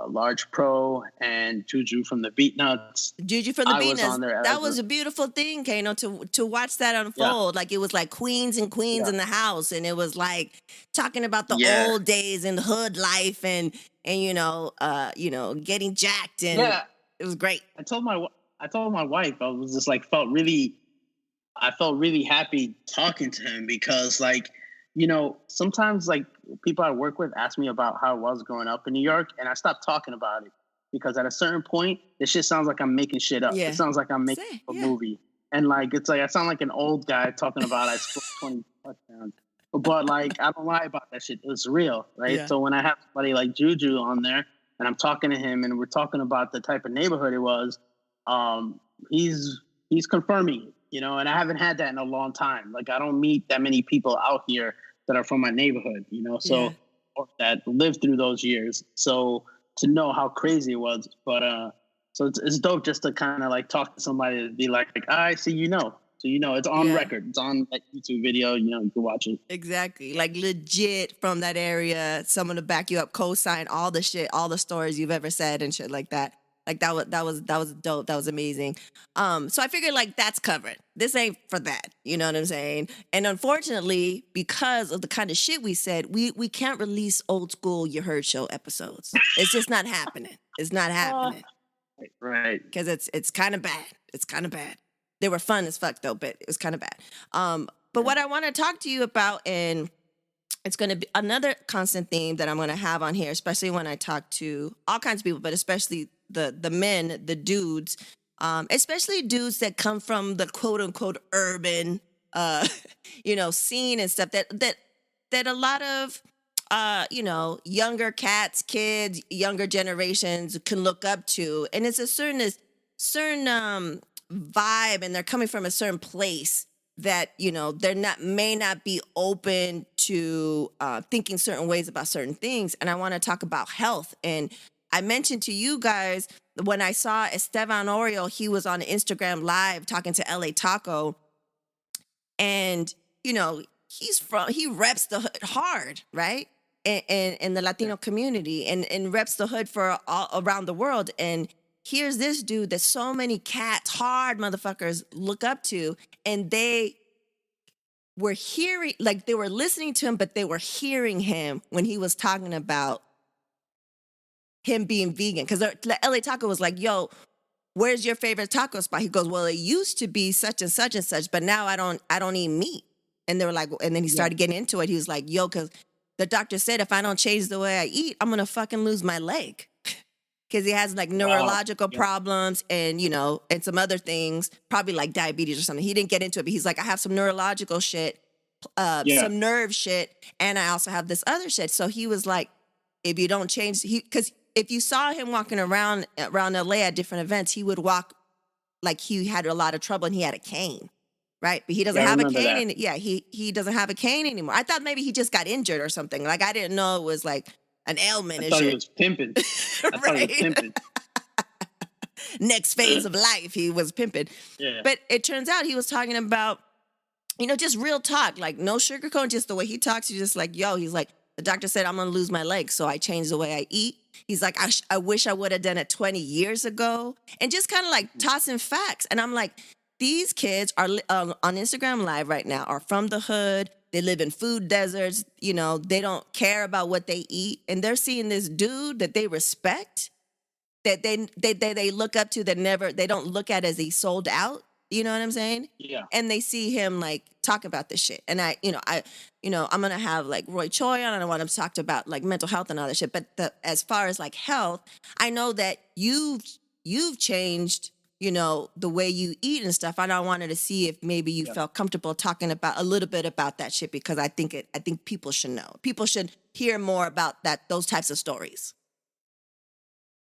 Large Pro and Juju from the Beatnuts. Juju from the Beatnuts. That was a beautiful thing, Kano, to watch that unfold. Yeah. Like it was like queens and queens in the house, and it was like talking about the old days and hood life, and getting jacked, and it was great. I told my wife I was just like felt really happy talking to him because like. Sometimes like people I work with ask me about how it was growing up in New York, and I stopped talking about it because at a certain point, this shit sounds like I'm making shit up. Yeah. It sounds like I'm making a movie, and like it's like I sound like an old guy talking about I scored 20 touchdowns, but like I don't lie about that shit. It's real, right? Yeah. So when I have somebody like Juju on there, and I'm talking to him, and we're talking about the type of neighborhood it was, he's confirming it. And I haven't had that in a long time. Like I don't meet that many people out here that are from my neighborhood, or that lived through those years. So to know how crazy it was, but so it's dope just to kind of like talk to somebody and be like, I see, so it's on record. It's on that YouTube video. You can watch it. Exactly, like legit from that area. Someone to back you up, co-sign all the shit, all the stories you've ever said and shit like that. Like that was dope. That was amazing. So I figured like that's covered. This ain't for that. You know what I'm saying? And unfortunately, because of the kind of shit we said, we can't release old school You Heard Show episodes. It's just not happening. It's not happening. Right. Because it's kind of bad. It's kind of bad. They were fun as fuck though, but it was kind of bad. But what I want to talk to you about, and it's going to be another constant theme that I'm going to have on here, especially when I talk to all kinds of people, but especially the men, the dudes, especially dudes that come from the quote unquote urban, scene and stuff that a lot of, younger cats, kids, younger generations can look up to. And it's a certain vibe, and they're coming from a certain place that, may not be open to thinking certain ways about certain things. And I want to talk about health. And I mentioned to you guys when I saw Esteban Oriol, he was on Instagram Live talking to LA Taco. And, he reps the hood hard, right? In the Latino community and reps the hood for all around the world. And here's this dude that so many cats, hard motherfuckers look up to, and they were hearing, like they were listening to him, but they were hearing him when he was talking about him being vegan. Because LA Taco was like, yo, where's your favorite taco spot? He goes, well, it used to be such and such and such, but now I don't eat meat. And they were like, and then he started getting into it. He was like, yo, because the doctor said if I don't change the way I eat, I'm going to fucking lose my leg. Because he has like neurological problems and, and some other things, probably like diabetes or something. He didn't get into it, but he's like, I have some neurological shit, some nerve shit, and I also have this other shit. So he was like, if you don't change, because if you saw him walking around LA at different events, he would walk like he had a lot of trouble and he had a cane, right? But he doesn't have a cane. He doesn't have a cane anymore. I thought maybe he just got injured or something. Like I didn't know it was like an ailment. I thought he was pimping. Next phase of life, he was pimping. Yeah. But it turns out he was talking about, just real talk, like no sugarcoat, just the way he talks. He's just like, yo, he's like, the doctor said I'm going to lose my leg, so I changed the way I eat. He's like, I wish I would have done it 20 years ago. And just kind of like tossing facts. And I'm like, these kids are on Instagram Live right now, are from the hood. They live in food deserts. They don't care about what they eat. And they're seeing this dude that they respect that they look up to, they don't look at as he sold out. You know what I'm saying? Yeah. And they see him like talk about this shit. And I'm gonna have like Roy Choi on, and I want him to talk about like mental health and all that shit. But as far as like health, I know that you've changed, the way you eat and stuff. And I wanted to see if maybe you felt comfortable talking about a little bit about that shit, because I think people should know. People should hear more about those types of stories.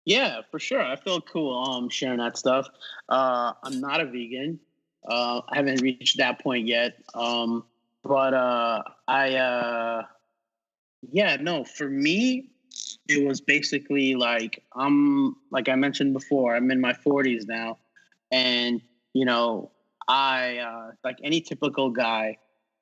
Yeah, for sure. I feel cool sharing that stuff. I'm not a vegan. I haven't reached that point yet. But yeah, no, for me, it was basically like like I mentioned before, I'm in my 40s now, and I like any typical guy.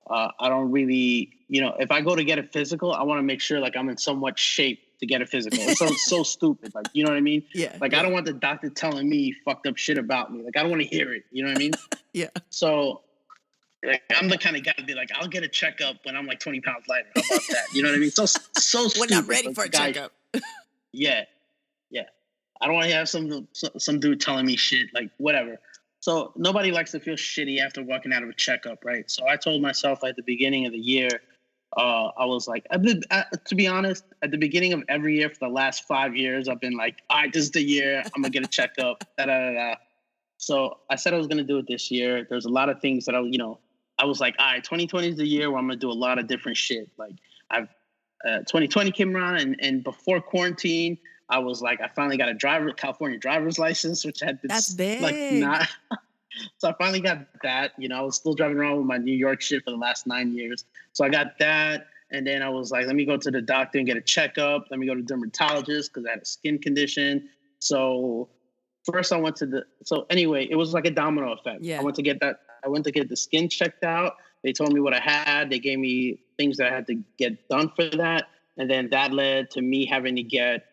I don't really, if I go to get a physical, I want to make sure like I'm in somewhat shape to get a physical. It sounds so stupid, like, you know what I mean? Yeah. Like, I don't want the doctor telling me fucked up shit about me. Like, I don't want to hear it. You know what I mean? Yeah. So, like, I'm the kind of guy to be like, I'll get a checkup when I'm like 20 pounds lighter. How about that? You know what I mean? So stupid. When I'm ready for a checkup. Yeah. I don't want to have some dude telling me shit, like whatever. So nobody likes to feel shitty after walking out of a checkup, right? So I told myself at the beginning of the year, I was like, to be honest, at the beginning of every year for the last 5 years, I've been like, all right, this is the year I'm gonna get a checkup. Da da da da. So I said I was gonna do it this year. There's a lot of things that I was like, all right, 2020 is the year where I'm gonna do a lot of different shit. Like I've 2020 came around, and before quarantine, I was like, I finally got a California driver's license, which had been That's big. like not. So I finally got that. I was still driving around with my New York shit for the last 9 years. So I got that, and then I was like, let me go to the doctor and get a checkup. Let me go to dermatologist because I had a skin condition. So first I went to so anyway, it was like a domino effect. Yeah. I went to get the skin checked out. They told me what I had. They gave me things that I had to get done for that. And then that led to me having to get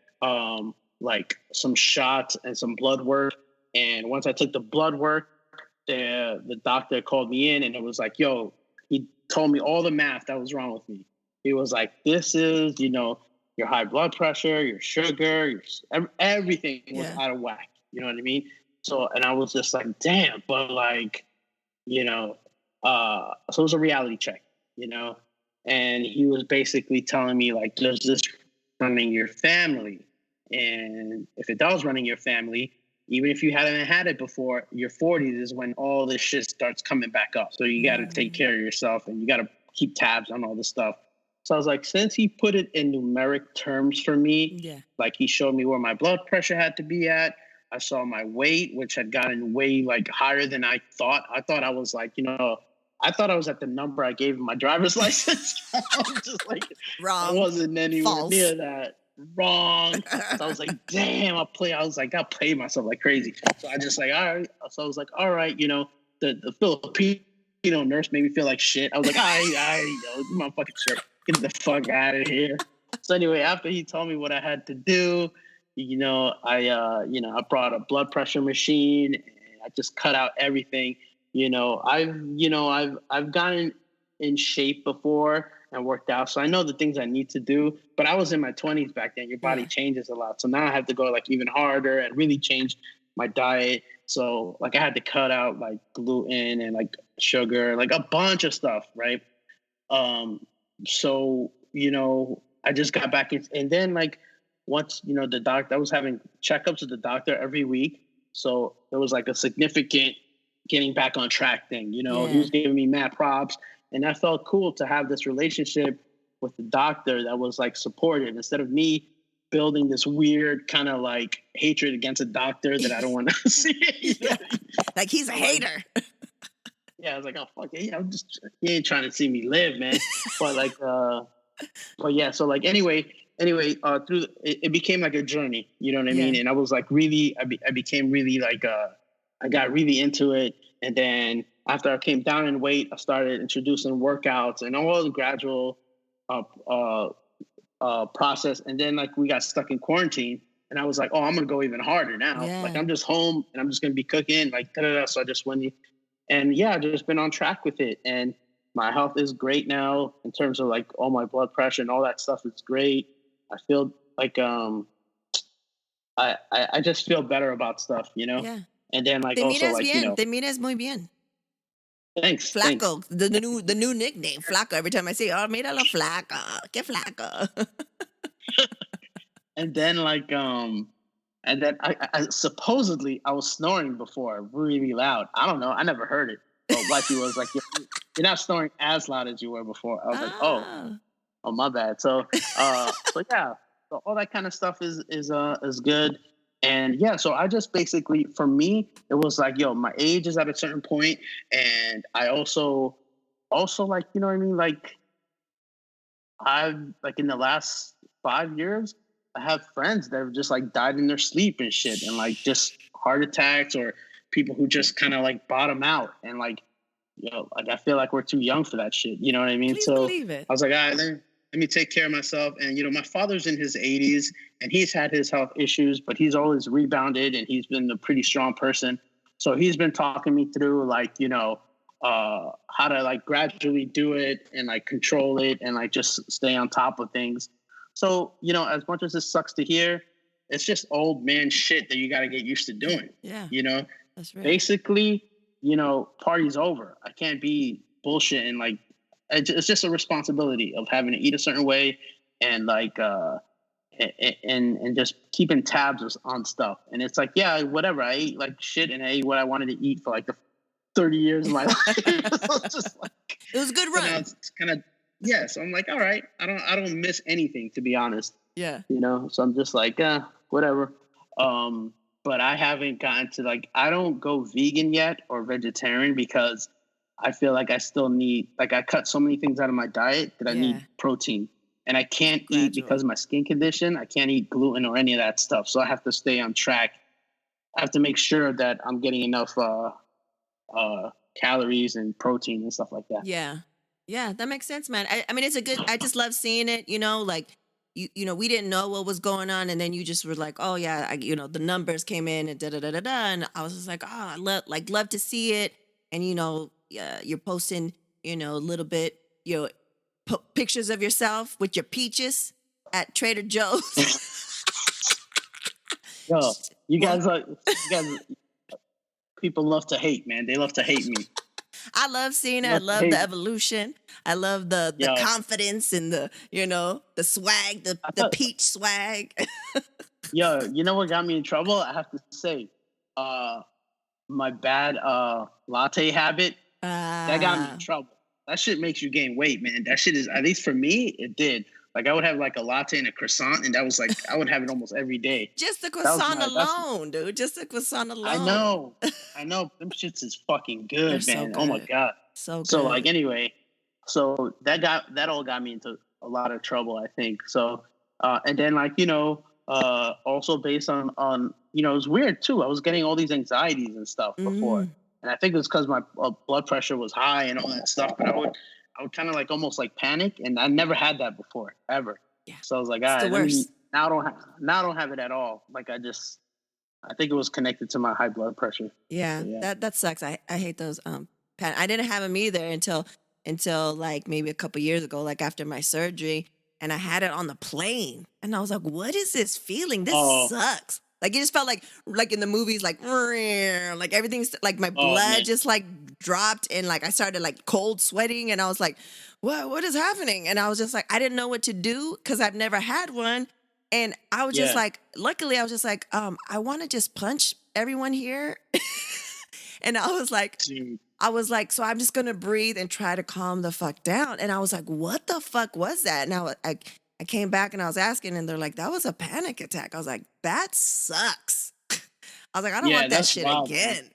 like some shots and some blood work. And once I took the blood work, the doctor called me in, and it was like, yo, he told me all the math that was wrong with me. He was like, this is, your high blood pressure, your sugar, everything was out of whack. You know what I mean? So, and I was just like, damn, but like, so it was a reality check, and he was basically telling me like, does this running your family? And if it does running your family, even if you haven't had it before, your 40s is when all this shit starts coming back up. So you got to take care of yourself, and you got to keep tabs on all this stuff. So I was like, since he put it in numeric terms for me, like he showed me where my blood pressure had to be at. I saw my weight, which had gotten way like higher than I thought. I thought I was like, I thought I was at the number I gave in my driver's license. I was just like, wrong. I wasn't anywhere near that. Wrong. So I was like, damn, I played myself like crazy. So I just like, all right. So I was like, all right, the Filipino nurse made me feel like shit. I was like, my fucking shirt. Get the fuck out of here. So anyway, after he told me what I had to do, I brought a blood pressure machine, and I just cut out everything. I've gotten in shape before and worked out, so I know the things I need to do. But I was in my 20s back then. Your body changes a lot, so now I have to go like even harder and really change my diet. So like I had to cut out like gluten and like sugar, like a bunch of stuff, right? So I just got back in, and then like once the doctor, I was having checkups with the doctor every week, so there was like a significant getting back on track thing. He was giving me mad props, and that felt cool to have this relationship with the doctor that was like supportive, instead of me building this weird kind of like hatred against a doctor that I don't want to see. Like he's a hater. Yeah, I was like, oh fuck it, he ain't trying to see me live, man. But like, but yeah, so like anyway, through it became like a journey, you know what I mean? And I was like really, I became really like, I got really into it. And then after I came down in weight, I started introducing workouts and all the gradual process. And then like we got stuck in quarantine, and I was like, oh, I'm gonna go even harder now. Like I'm just home, and I'm just gonna be cooking like da-da-da. So I just went, and I've just been on track with it. And my health is great now in terms of like all my blood pressure and all that stuff is great. I feel like I just feel better about stuff, you know. Yeah. And then like Te also miras like you bien. know, Te miras muy bien. thanks. Flaco, the new nickname, Flaco. Every time I say, "Oh, míralo flaco, qué flaco." And then like and then I supposedly I was snoring before really loud. I don't know. I never heard it. But wifey was like, you're not snoring as loud as you were before. I was like, Oh, oh my bad. So yeah. So all that kind of stuff is good. And yeah, so I just basically for me, it was like, yo, my age is at a certain point, and I also like, you know what I mean? Like I've like in the last 5 years, I have friends that have just like died in their sleep and shit, and like just heart attacks or people who just kind of like bottom out and like, like I feel like we're too young for that shit. You know what I mean? please So believe it. I was like, all right, let me take care of myself. And my father's in his 80s and he's had his health issues, but he's always rebounded and he's been a pretty strong person. So he's been talking me through like, how to like gradually do it and like control it and like just stay on top of things. So, as much as this sucks to hear, it's just old man shit that you got to get used to doing. Yeah, You know, that's right. basically, party's over. I can't be bullshit and like, it's just a responsibility of having to eat a certain way and like, and just keeping tabs on stuff. And it's like, yeah, whatever. I ate like shit and I ate what I wanted to eat for like the 30 years of my life. So it's just like, It was a good run. It's kind of, yeah. So I'm like, all right, I don't miss anything, to be honest. Yeah. So I'm just like, whatever. But I haven't gotten to like, I don't go vegan yet or vegetarian because I feel like I still need, like I cut so many things out of my diet that I need protein. And I can't eat because of my skin condition. I can't eat gluten or any of that stuff. So I have to stay on track. I have to make sure that I'm getting enough calories and protein and stuff like that. Yeah, that makes sense, man. I mean, it's a good. I just love seeing it. Like we didn't know what was going on, and then you just were like, oh yeah, the numbers came in and da da da da da, and I was just like, oh, I love to see it, and you're posting, a little bit, pictures of yourself with your peaches at Trader Joe's. Yo, you guys, people love to hate, man. They love to hate me. I love seeing it. I love the evolution. I love the confidence and the swag, the peach swag. Yo, you know what got me in trouble? I have to say, my bad latte habit, that got me in trouble. That shit makes you gain weight, man. That shit is, at least for me, it did. Like I would have like a latte and a croissant, and that was like I would have it almost every day. Just the croissant alone, dude. Just the croissant alone. I know. Them shits is fucking good, They're man. so Oh my good. god. So good. So like anyway, so that all got me into a lot of trouble, I think. So and then like also based on it was weird too. I was getting all these anxieties and stuff before, and I think it was because my blood pressure was high and all that stuff. But I would kind of like almost like panic, and I never had that before ever. Yeah. So I was like, all right, now I don't have it at all. Like I think it was connected to my high blood pressure. Yeah, So, yeah. that sucks. I hate those. I didn't have them either until like maybe a couple years ago, like after my surgery, and I had it on the plane, and I was like, what is this feeling? This sucks. Like it just felt like in the movies, like everything's like my blood just like dropped and like I started like cold sweating and I was like, what is happening? And I was just like, I didn't know what to do because I've never had one. And I was just like, luckily I was just like, I want to just punch everyone here. And I was like, so I'm just going to breathe and try to calm the fuck down. And I was like, what the fuck was that? And I came back and I was asking and they're like, that was a panic attack. I was like, that sucks. I was like, I don't want that shit again.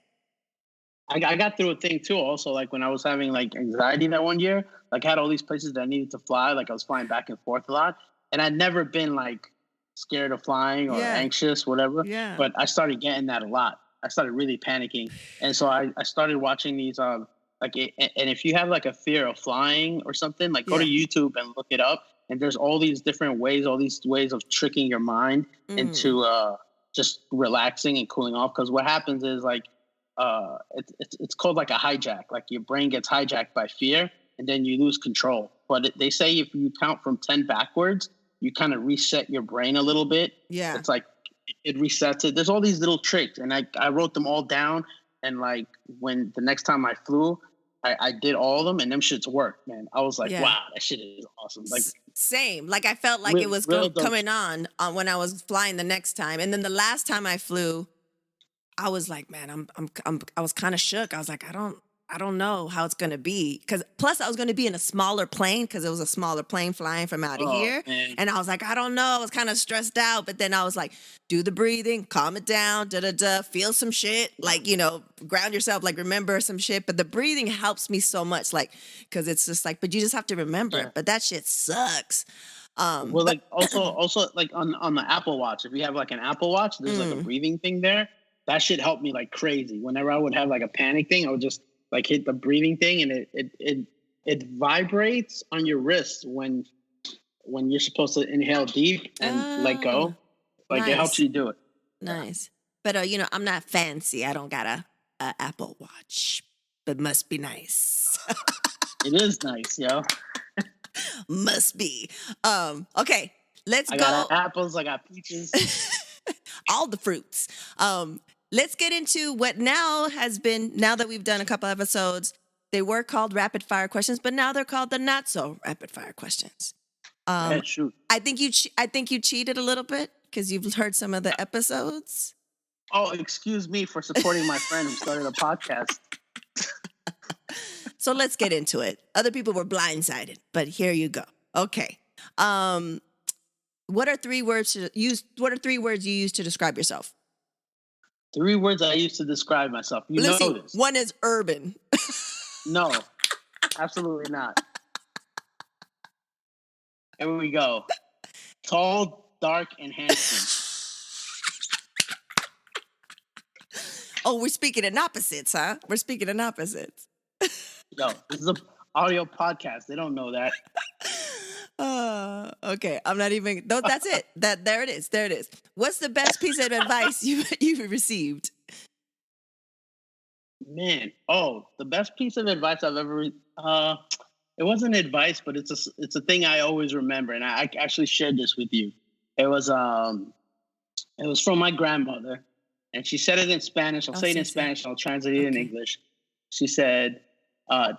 I got through a thing too. Also, like when I was having like anxiety that one year, like I had all these places that I needed to fly. Like I was flying back and forth a lot, and I'd never been like scared of flying or anxious, whatever. Yeah. But I started getting that a lot. I started really panicking, and so I started watching these and if you have like a fear of flying or something, like go to YouTube and look it up. And there's all these different ways, all these ways of tricking your mind into just relaxing and cooling off. Because what happens is like it's called like a hijack. Like your brain gets hijacked by fear, and then you lose control. But they say if you count from 10 backwards, you kind of reset your brain a little bit. Yeah, it's like it resets it. There's all these little tricks, and I wrote them all down. And like when the next time I flew, I did all of them, and them shits worked, man. I was like, Yeah. wow, that shit is awesome. Like Same. Like I felt like it was coming on when I was flying the next time, and then the last time I flew, I was like, man, I was kind of shook. I was like, I don't know how it's gonna be, because plus I was gonna be in a smaller plane because it was a smaller plane flying from out of here, man. and I was like, I don't know. I was kind of stressed out, but then I was like, do the breathing, calm it down, feel some shit, like ground yourself, like remember some shit. But the breathing helps me so much, like because it's just like, but you just have to remember it. But that shit sucks. Well, like also like on the Apple Watch, if you have like an Apple Watch, there's like a breathing thing there. That shit helped me like crazy. Whenever I would have like a panic thing, I would just like hit the breathing thing, and it vibrates on your wrist when you're supposed to inhale deep and let go. Like nice. It helps you do it. Nice. But I'm not fancy. I don't got a Apple Watch, but must be nice. It is nice, yo. Must be. Okay, let's go. I got apples, I got peaches. All the fruits. Let's get into what now that we've done a couple episodes. They were called rapid fire questions, but now they're called the not so rapid fire questions. Shoot. I think you cheated a little bit because you've heard some of the episodes. Oh, excuse me for supporting my friend who started a podcast. So let's get into it. Other people were blindsided, but here you go. Okay. What are 3 words you use to describe yourself? 3 words I use to describe myself. Let's know this. One is urban. No, absolutely not. Here we go. Tall, dark, and handsome. Oh, we're speaking in opposites, huh? We're speaking in opposites. Yo, this is an audio podcast. They don't know that. Okay. I'm not even. No, that's it. There it is. There it is. What's the best piece of advice you've received? Man, the best piece of advice I've ever. It wasn't advice, but it's a thing I always remember, and I actually shared this with you. It was from my grandmother, and she said it in Spanish. I'll say it in Spanish. I'll translate it in English. She said,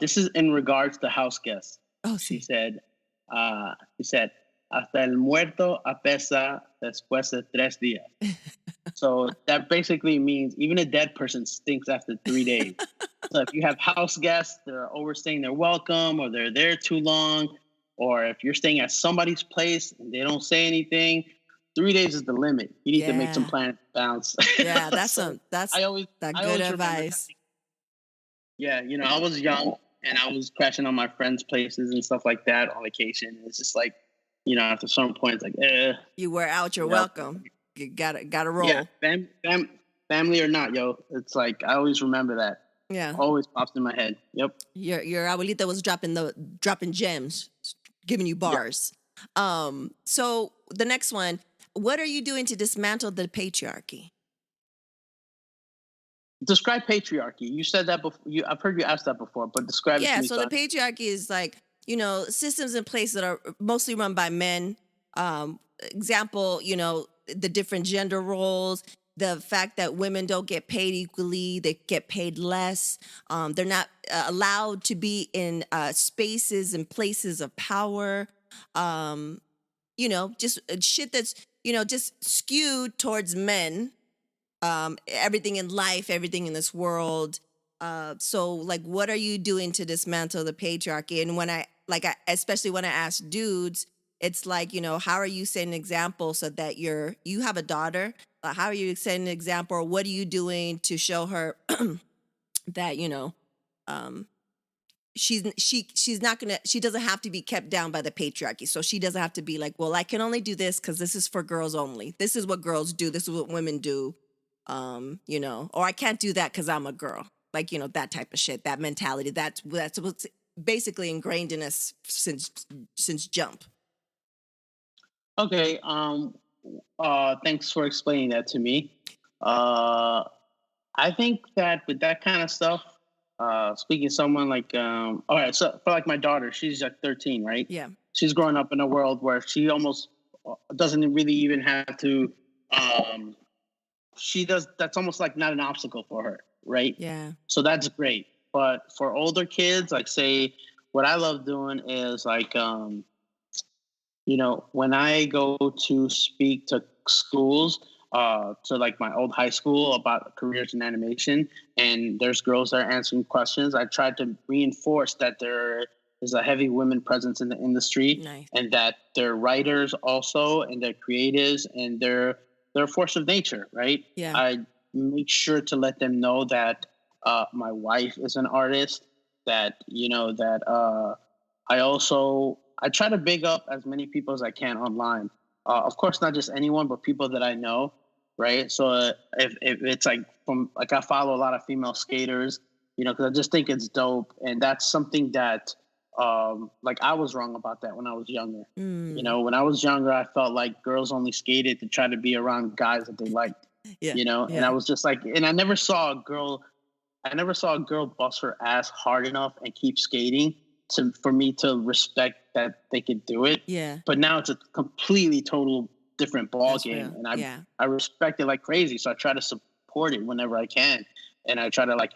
"This is in regards to house guests." Oh, she said, "Hasta el muerto apesa después de 3 días." So that basically means even a dead person stinks after 3 days. So if you have house guests, they're overstaying their welcome, or they're there too long, or if you're staying at somebody's place and they don't say anything, 3 days is the limit. You need to make some plans bounce. Yeah, that's good advice. Yeah, I was young and I was crashing on my friends' places and stuff like that on vacation. It's just like, after some point, it's like, you wear out your welcome. You gotta roll. Yeah, family or not, yo. It's like I always remember that. Yeah, always pops in my head. Yep. Your abuelita was dropping gems, giving you bars. Yeah. So the next one, what are you doing to dismantle the patriarchy? Describe patriarchy. You said that before. I've heard you ask that before, but describe it to me. So the patriarchy is like, systems in place that are mostly run by men. Example, the different gender roles, the fact that women don't get paid equally, they get paid less. They're not allowed to be in spaces and places of power. Just shit that's, just skewed towards men. Everything in life, everything in this world. So like, what are you doing to dismantle the patriarchy? And especially when I ask dudes, it's like, how are you setting an example so that you have a daughter? How are you setting an example? Or what are you doing to show her that, she doesn't have to be kept down by the patriarchy. So she doesn't have to be like, well, I can only do this because this is for girls only. This is what girls do. This is what women do. Or I can't do that because I'm a girl. Like, that type of shit, that mentality. That's what's basically ingrained in us since jump. Okay. Thanks for explaining that to me. I think that with that kind of stuff, speaking to someone like, all right, so for like my daughter, she's like 13, right? Yeah. She's growing up in a world where she almost doesn't really even have to um, she does. That's almost like not an obstacle for her, right? Yeah. So that's great. But for older kids, like say, what I love doing is like when I go to speak to schools, to like my old high school about careers in animation, and there's girls that are answering questions, I try to reinforce that there is a heavy women presence in the industry, Nice. and that they're writers also, and they're creatives, and they're a force of nature, right? Yeah. I make sure to let them know that my wife is an artist, that I try to big up as many people as I can online. Of course, not just anyone, but people that I know, right? So if it's like from like I follow a lot of female skaters, because I just think it's dope, and that's something that like I was wrong about that when I was younger. Mm. When I was younger, I felt like girls only skated to try to be around guys that they liked. Yeah. And I Yeah. was just like, and I never saw a girl bust her ass hard enough and keep skating for me to respect that they could do it. Yeah. But now it's a completely total different ball That's game, real. and Yeah. I respect it like crazy. So I try to support it whenever I can, and I try to like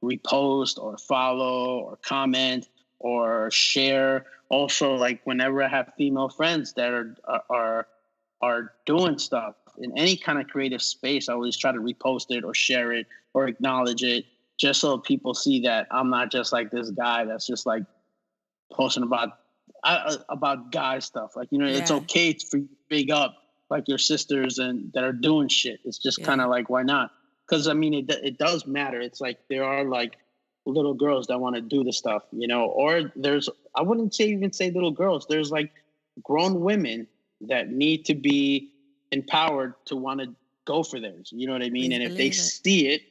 repost or follow or comment or share. Also, like whenever I have female friends that are doing stuff in any kind of creative space, I always try to repost it or share it or acknowledge it, just so people see that I'm not just like this guy that's just like posting about guy stuff. Like it's Yeah. okay for you to big up like your sisters and that are doing shit. It's just kind Yeah. of like, why not? Because I mean, it does matter. It's like there are like little girls that want to do the stuff, or there's I wouldn't even say little girls. There's like grown women that need to be empowered to want to go for theirs. You know what I mean? Please And if they believe it. see it,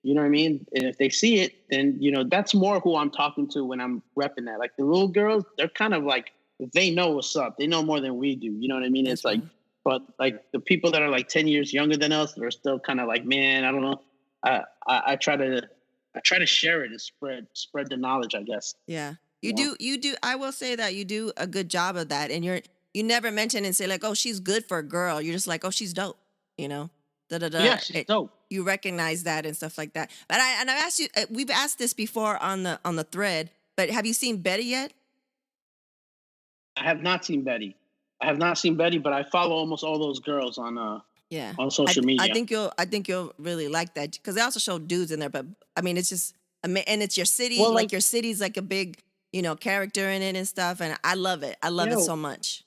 you know what I mean? And if they see it, then that's more who I'm talking to when I'm repping that. Like the little girls, they're kind of like they know what's up. They know more than we do. You know what I mean? It's That's like, real. but like the people that are like 10 years younger than us, they're still kind of like, man, I don't know. I try to share it and spread the knowledge, I guess. Yeah. You know? You do I will say that you do a good job of that, and you never mention and say like, "Oh, she's good for a girl." You're just like, "Oh, she's dope." You know? Da da da. Yeah, she's dope. You recognize that and stuff like that. But I've asked you we've asked this before on the thread, but have you seen Betty yet? I have not seen Betty. I have not seen Betty, but I follow almost all those girls Yeah. on social media. I think you'll really like that cuz they also show dudes in there, but I mean, it's just and it's your city, Well, like like your city's like a big, character in it and stuff, and I love it. I love it so much.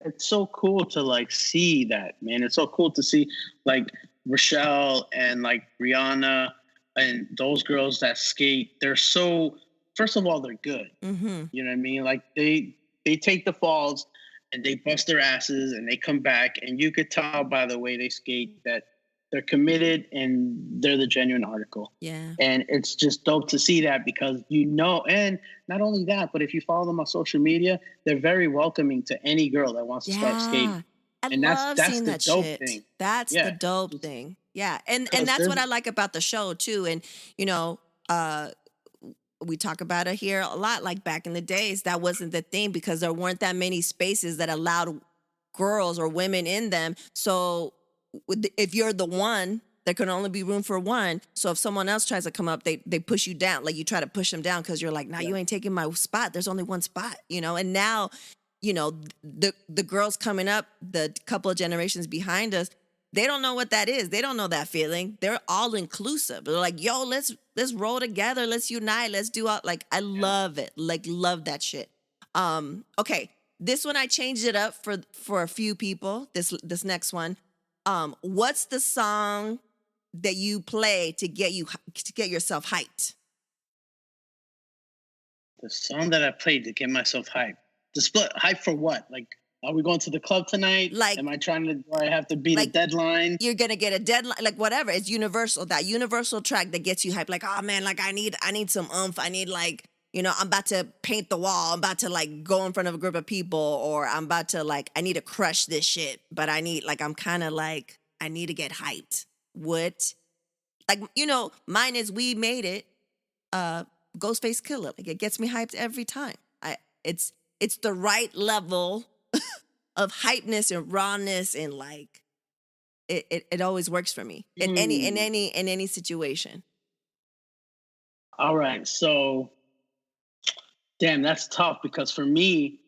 it's so cool to like see that, man. It's so cool to see like Rochelle and like Rihanna and those girls that skate. They're so first of all, they're good. Mhm. You know what I mean? Like they take the falls and they bust their asses and they come back, and you could tell by the way they skate that they're committed and they're the genuine article. Yeah. And it's just dope to see that because and not only that, but if you follow them on social media, they're very welcoming to any girl that wants to start skating. Yeah. I And that's love that's seeing the that dope shit. thing. That's the Yeah. dope thing. Yeah. And Because that's there's what I like about the show too. And uh we talk about it here a lot. Like back in the days, that wasn't the thing because there weren't that many spaces that allowed girls or women in them. So if you're the one, there can only be room for one. So if someone else tries to come up, they push you down. Like you try to push them down because you're like, nah, yeah. you ain't taking my spot. There's only one spot, And now, the girls coming up, the couple of generations behind us, they don't know what that is. They don't know that feeling. They're all inclusive. They're like, yo, let's roll together. Let's unite. Let's do all like I love it. Like love that shit. Okay. This one I changed it up for a few people. This next one. What's the song that you play to get yourself hyped? The song that I played to get myself hyped. The split hype for what? Like, are we going to the club tonight? Like, Am I trying to? Do I have to beat a like deadline? you're gonna get a deadline, like whatever. It's universal. That universal track that gets you hyped. Like, oh man, like I need some oomph. I need like, I'm about to paint the wall. I'm about to like go in front of a group of people, or I'm about to like I need to crush this shit. But I'm kind of like I need to get hyped. What? Like mine is We Made It. Ghostface Killer. Like it gets me hyped every time. It's the right level of hypeness and rawness and like it always works for me in any situation. All right. So, damn, that's tough because for me,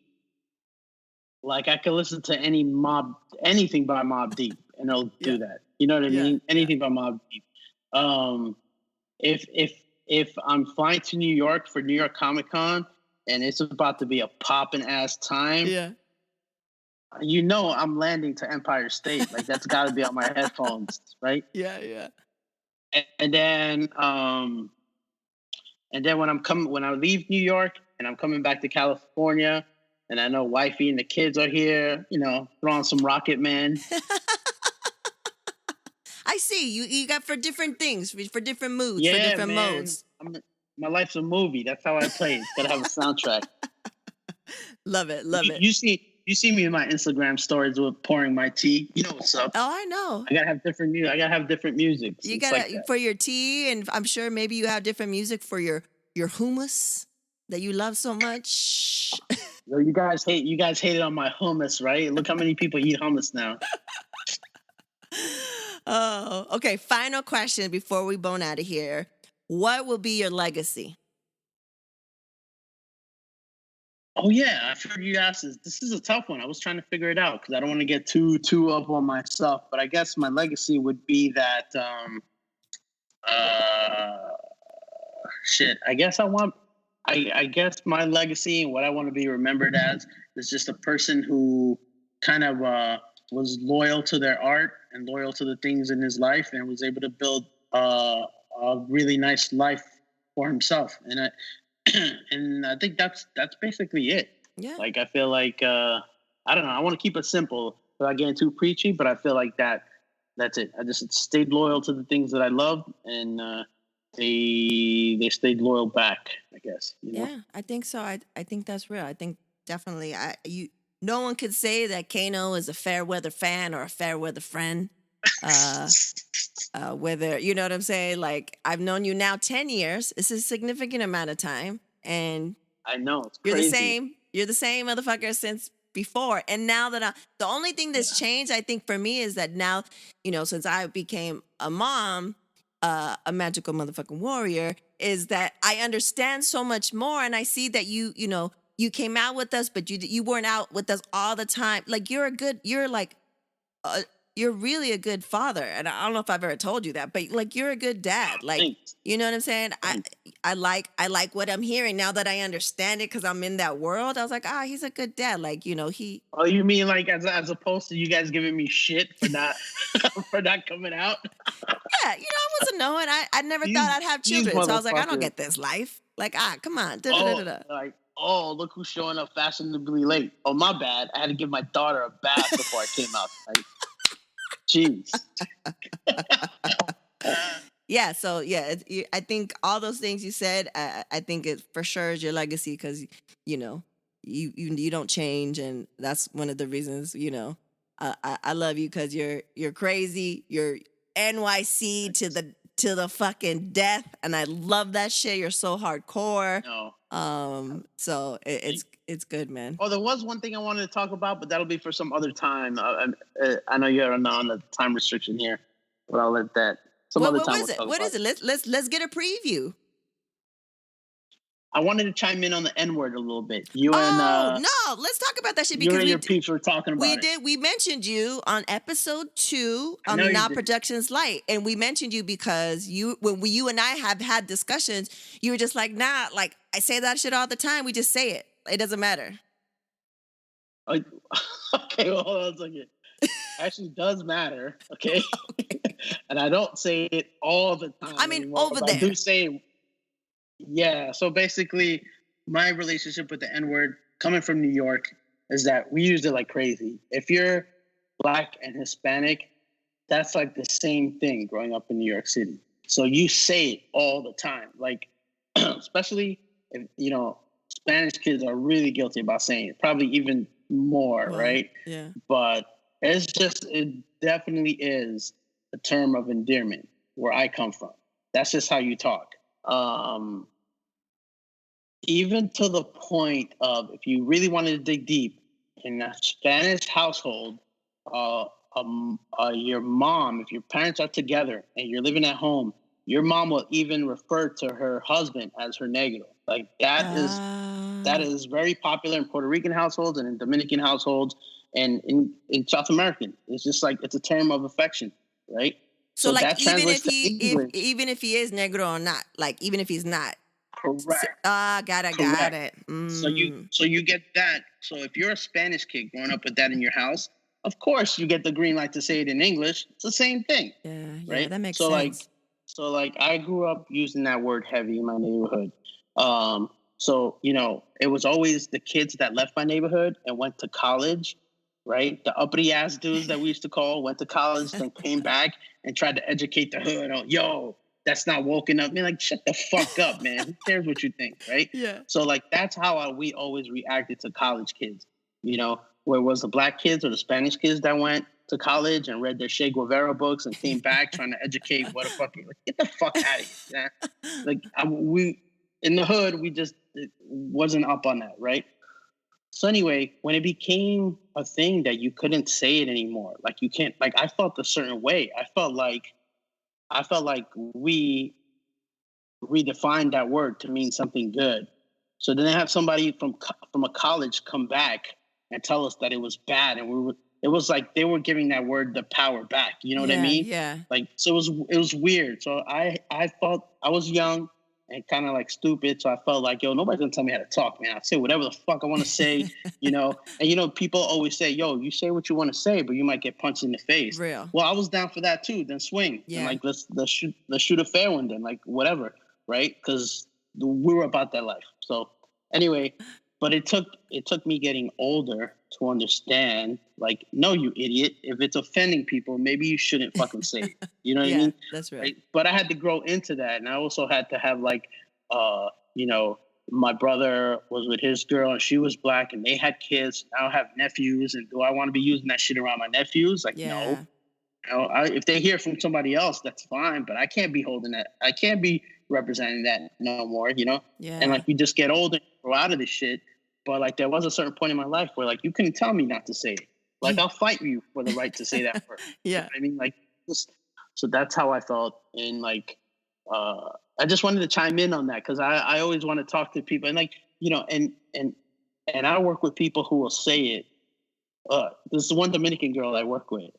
like I could listen to anything by Mobb Deep, and it'll Yeah. do that. You know what I Yeah, mean? yeah. Anything by Mobb Deep. Um, if I'm flying to New York for New York Comic Con and it's about to be a poppin' ass time, Yeah. you know I'm landing to Empire State. Like that's got to be on my headphones, right? Yeah, yeah. And then when I leave New York and I'm coming back to California, and I know wifey and the kids are here, you know, throwing some Rocket Man. I see. You got for different things, for different moods, for Yeah, different man. modes. My life's a movie. That's how I play. It's gotta have a soundtrack. Love it, You, love it. you see me in my Instagram stories with pouring my tea. You know what's up. Oh, I know. I gotta have different music. I gotta have different music. You It's gotta like that. for your tea, and I'm sure maybe you have different music for your hummus that you love so much. Well, you guys hated on my hummus, right? Look how many people eat hummus now. Oh, okay. Final question before we bone out of here. What will be your legacy? Oh yeah, I've heard you ask this. This is a tough one. I was trying to figure it out because I don't want to get too up on myself. But I guess my legacy would be that shit. I guess my legacy and what I want to be remembered as is just a person who kind of was loyal to their art and loyal to the things in his life and was able to build a really nice life for himself. And I think that's basically it. Yeah. Like I feel like I don't know. I want to keep it simple without getting too preachy, but I feel like that's it. I just stayed loyal to the things that I loved, and they stayed loyal back. I guess. You know? Yeah, I think so. I think that's real. I think definitely no one could say that Kano is a fair weather fan or a fair weather friend. Whether you know what I'm saying, like I've known you now 10 years. It's a significant amount of time, and I know it's you're the crazy. same. You're the same motherfucker since before. And now that the only thing that's changed, I think, for me is that now, since I became a mom, a magical motherfucking warrior, is that I understand so much more, and I see that you came out with us, but you weren't out with us all the time. Like you're really a good father, and I don't know if I've ever told you that, but like you're a good dad. Like Thanks. you know what I'm saying? I like what I'm hearing now that I understand it because I'm in that world. I was like, he's a good dad. Like he. Oh, you mean like as opposed to you guys giving me shit for not for not coming out? Yeah, I wasn't knowing. I never thought I'd have children, so I was like, I don't get this life. Like, come on. Look who's showing up fashionably late. Oh, my bad. I had to give my daughter a bath before I came out tonight. Jeez. Yeah, so yeah, I think all those things you said, I think it for sure is your legacy because you don't change, and that's one of the reasons I love you because you're crazy, you're NYC to the fucking death, and I love that shit. You're so hardcore. No. So it's good, man. Oh, there was one thing I wanted to talk about, but that'll be for some other time. I know you're on the time restriction here, but I'll let that some other time. What is it? Let's get a preview. I wanted to chime in on the N-word a little bit. No, let's talk about that shit because you and your peeps were talking about it. We mentioned you on episode 2 on the Not Productions Light, and we mentioned you because when you and I have had discussions, you were just like, nah, like I say that shit all the time. We just say it. It doesn't matter. Okay, well, hold on a second. It actually does matter, okay? And I don't say it all the time. I mean, anymore, over there. I do say it. Yeah, so basically, my relationship with the N-word coming from New York is that we use it like crazy. If you're Black and Hispanic, that's like the same thing growing up in New York City. So you say it all the time. Like, especially if, Spanish kids are really guilty about saying it, probably even more, right? Yeah. But it definitely is a term of endearment where I come from. That's just how you talk. Even to the point of if you really wanted to dig deep in a Spanish household, your mom, if your parents are together and you're living at home, your mom will even refer to her husband as her negro. Like that is very popular in Puerto Rican households and in Dominican households and in South American. It's just like it's a term of affection, right? So like That translates to English. even if he is negro or not, like even if he's not. Correct. Got Correct. it. So you get that. So if you're a Spanish kid growing up with that in your house, of course you get the green light to say it in English. It's the same thing. Yeah, right? that makes so sense. like I grew up using that word heavy in my neighborhood. So it was always the kids that left my neighborhood and went to college, right? The uppity ass dudes that we used to call went to college, then came back and tried to educate the hood on, yo, that's not woken up. Man, like, shut the fuck up, man. Who cares what you think, right? Yeah. So like that's how we always reacted to college kids. Where it was the black kids or the Spanish kids that went to college and read their Che Guevara books and came back trying to educate what a fucking, like, get the fuck out of here. Man. Like we in the hood, we just wasn't up on that, right? So anyway, when it became a thing that you couldn't say it anymore, like you can't, like I felt a certain way. I felt like we redefined that word to mean something good. So then I have somebody from a college come back and tell us that it was bad, and it was like they were giving that word the power back. You know what I mean? Yeah. Like, so it was weird. So I felt I was young and kind of like stupid. So I felt like, yo, nobody's gonna tell me how to talk, man. I say whatever the fuck I want to say, And people always say, yo, you say what you want to say, but you might get punched in the face. Real. Well, I was down for that too. Then swing. Yeah. And like let's shoot a fair one then, like whatever, right? Because we were about that life. So anyway, but it took me getting older to understand, like, no, you idiot. If it's offending people, maybe you shouldn't fucking say it. You know what I mean? That's right. But I had to grow into that. And I also had to have like, my brother was with his girl and she was black and they had kids. Now I have nephews. And do I want to be using that shit around my nephews? Like, no. If they hear from somebody else, that's fine. But I can't be holding that. I can't be representing that no more, Yeah. And like, you just get older and grow out of this shit. But like, there was a certain point in my life where like, you couldn't tell me not to say it. Like, I'll fight you for the right to say that word. Yeah. You know what I mean, like, so that's how I felt. And like, I just wanted to chime in on that because I always want to talk to people and like, and I work with people who will say it. There's one Dominican girl I work with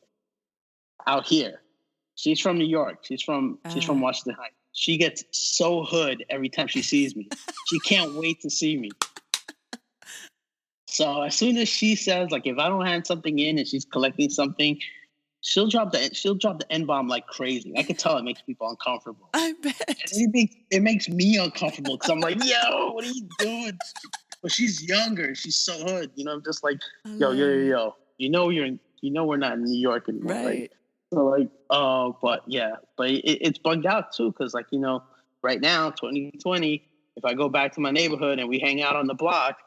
out here. She's from New York. She's from Washington Heights. She gets so hood every time she sees me. She can't wait to see me. So as soon as she says, like, if I don't hand something in and she's collecting something, she'll drop the N-bomb like crazy. I can tell it makes people uncomfortable. I bet. And it makes me uncomfortable because I'm like, yo, what are you doing? But she's younger. She's so hood. I'm just like, yo. We're not in New York anymore, right? So like, but it's bugged out too, because like, right now, 2020, if I go back to my neighborhood and we hang out on the block,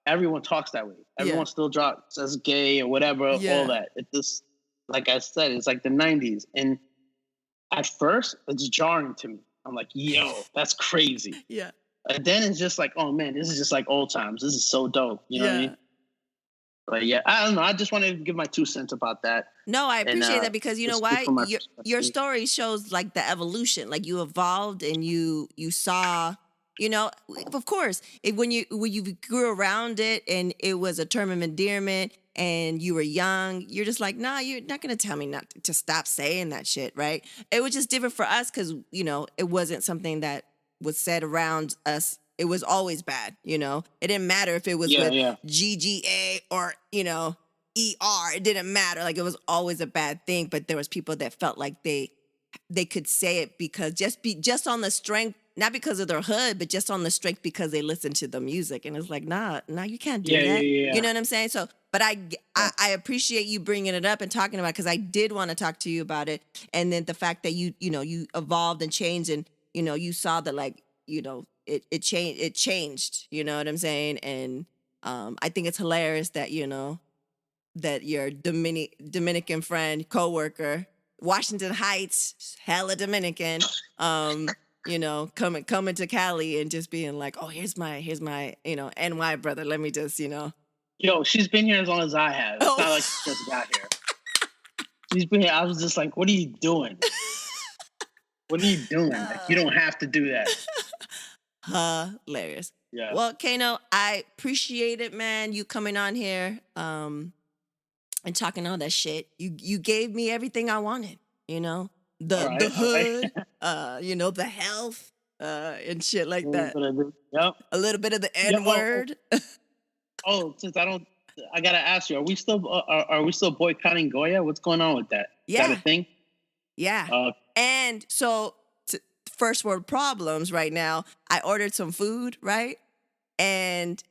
everyone talks that way. Everyone still says gay or whatever, all that. It just, like I said, it's like the 90s. And at first, it's jarring to me. I'm like, yo, that's crazy. Yeah. And then it's just like, oh man, this is just like old times. This is so dope. You know what I mean? But yeah, I don't know. I just wanted to give my 2 cents about that. No, I appreciate that because you know why? Your story shows like the evolution. Like you evolved and you saw, of course, when you grew around it and it was a term of endearment and you were young, you're just like, nah, you're not going to tell me not to stop saying that shit, right? It was just different for us because, it wasn't something that was said around us. It was always bad, It didn't matter if it was with GGA or, ER. It didn't matter. Like, it was always a bad thing, but there was people that felt like they could say it because just on the strength, not because of their hood, but just on the strength because they listened to the music. And it's like, nah, you can't do that. Yeah. You know what I'm saying? So, but I appreciate you bringing it up and talking about it because I did want to talk to you about it. And then the fact that you evolved and changed and, you saw that like, it changed, you know what I'm saying? And I think it's hilarious that, that your Dominican friend, coworker, Washington Heights, hella Dominican, coming to Cali and just being like, oh, here's my, NY brother. Let me just, Yo, she's been here as long as I have. It's not like she just got here. I was just like, what are you doing? What are you doing? Like, you don't have to do that. Hilarious. Yeah. Well, Kano, I appreciate it, man. You coming on here and talking all that shit. You gave me everything I wanted, you know? The hood, the health, and shit like that. Yep. A little bit of the N-word. Since I gotta ask you, are we still boycotting Goya? What's going on with that? Yeah. Is that a thing? Yeah. And so first world problems right now. I ordered some food, right? And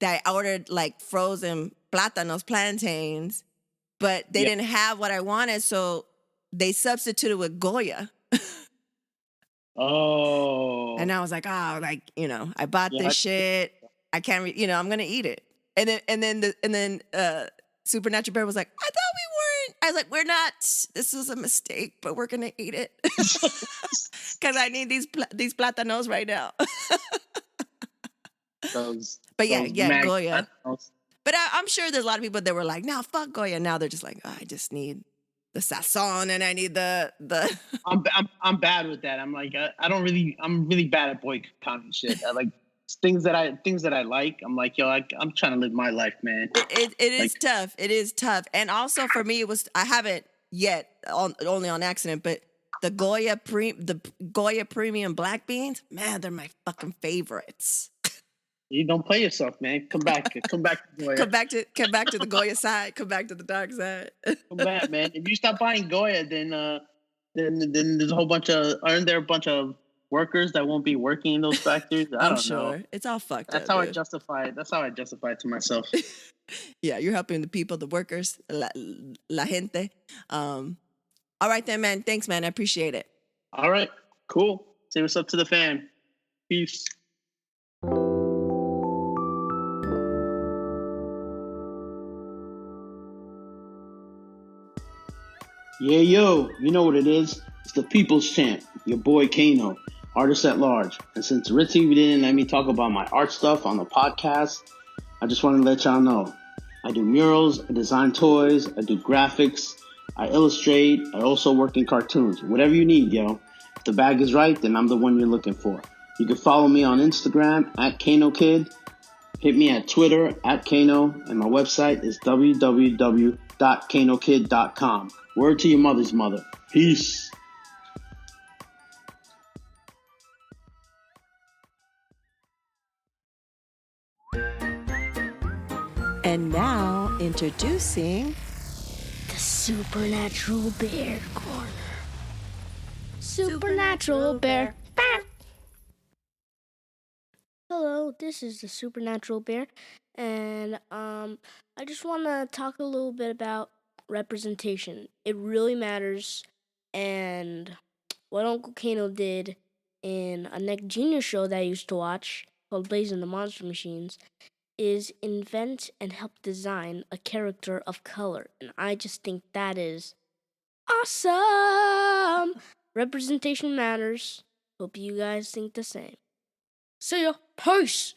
I ordered like frozen plátanos, plantains, but they didn't have what I wanted, so they substituted with Goya. And I was like, I bought this shit. I can't, I'm gonna eat it. And then Supernatural Bear was like, I thought we weren't. I was like, we're not. This was a mistake, but we're gonna eat it because I need these plátanos right now. But Goya. But I'm sure there's a lot of people that were like, no, fuck Goya. Now they're just like, I just need the sazon and I need the. I'm bad with that. I'm like, I'm really bad at boycotting shit. I like things that I like. I'm like, I'm trying to live my life, man. It is tough. It is tough. And also for me, I haven't yet only on accident, but the Goya premium black beans, man, they're my fucking favorites. You don't play yourself, man. Come back to Goya. come back to the Goya side. Come back to the dark side. Come back, man. If you stop buying Goya, then there's aren't there a bunch of workers that won't be working in those factories? I don't know. It's all fucked up. That's how I justify it to myself. Yeah, you're helping the people, the workers, la gente. All right then, man. Thanks, man. I appreciate it. All right, cool. Say what's up to the fam. Peace. Yeah, yo, you know what it is. It's the People's Champ, your boy Kano, artist at large. And since Ritzy didn't let me talk about my art stuff on the podcast, I just want to let y'all know. I do murals, I design toys, I do graphics, I illustrate, I also work in cartoons. Whatever you need, yo. If the bag is right, then I'm the one you're looking for. You can follow me on Instagram at KanoKid. Hit me at Twitter at Kano, and my website is www.kanokid.com. Word to your mother's mother. Peace. And now, introducing the Supernatural Bear Corner. Supernatural Bear. Hello, this is the Supernatural Bear, and I just want to talk a little bit about representation. It really matters, and what Uncle Kano did in a Neck Genius show that I used to watch called Blazing the Monster Machines is invent and help design a character of color, and I just think that is awesome. Representation matters. Hope you guys think the same. See ya. Peace.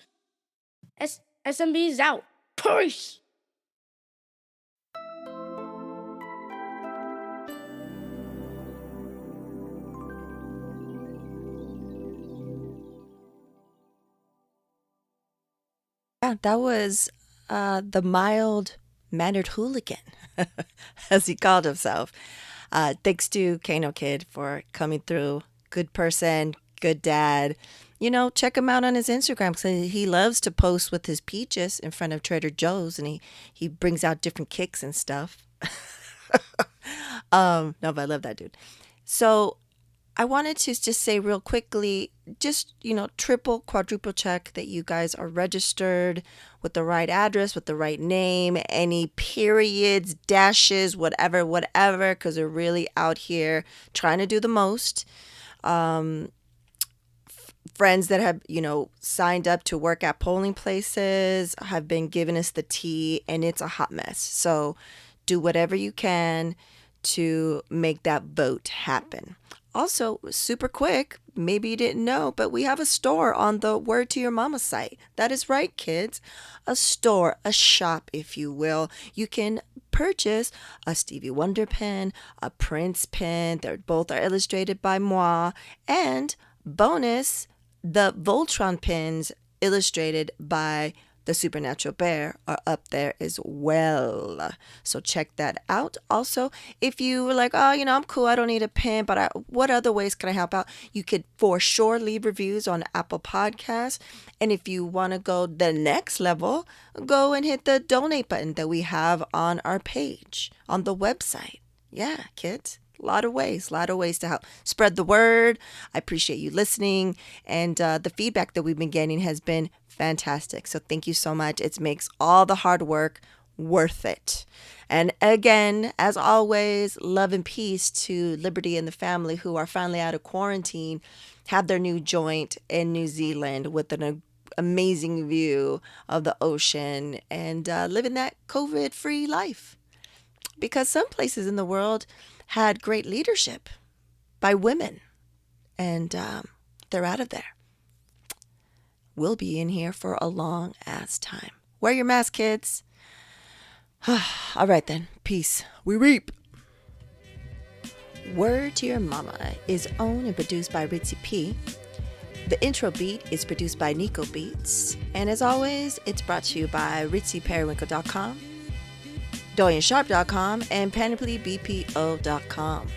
SMB is out. Peace. Yeah, that was the mild-mannered hooligan, as he called himself. Thanks to Kano Kid for coming through. Good person, good dad. Check him out on his Instagram because he loves to post with his peaches in front of Trader Joe's, and he brings out different kicks and stuff. No, but I love that dude. So I wanted to just say real quickly, just, triple, quadruple check that you guys are registered with the right address, with the right name, any periods, dashes, whatever, because they're really out here trying to do the most. Friends that have, signed up to work at polling places have been giving us the tea, and it's a hot mess. So do whatever you can to make that vote happen. Also, super quick, maybe you didn't know, but we have a store on the Word to Your Mama site. That is right, kids. A store, a shop, if you will. You can purchase a Stevie Wonder pen, a Prince pen. They're both are illustrated by moi. And bonus, the Voltron pins illustrated by the Supernatural Bear are up there as well. So check that out. Also, if you were like, oh, I'm cool, I don't need a pen, but what other ways can I help out? You could for sure leave reviews on Apple Podcasts. And if you want to go the next level, go and hit the donate button that we have on our page on the website. Yeah, kids. A lot of ways to help spread the word. I appreciate you listening, and the feedback that we've been getting has been fantastic. So thank you so much. It makes all the hard work worth it. And again, as always, love and peace to Liberty and the family who are finally out of quarantine, have their new joint in New Zealand with an amazing view of the ocean and living that COVID-free life. Because some places in the world had great leadership by women, and they're out of there. We'll be in here for a long ass time. Wear your mask, kids. All right then, peace. We reap. Word to Your Mama is owned and produced by Ritzy P. The intro beat is produced by Nico Beats. And as always, it's brought to you by RitzyPeriwinkle.com, DorianSharp.com, and PanoplyBPO.com.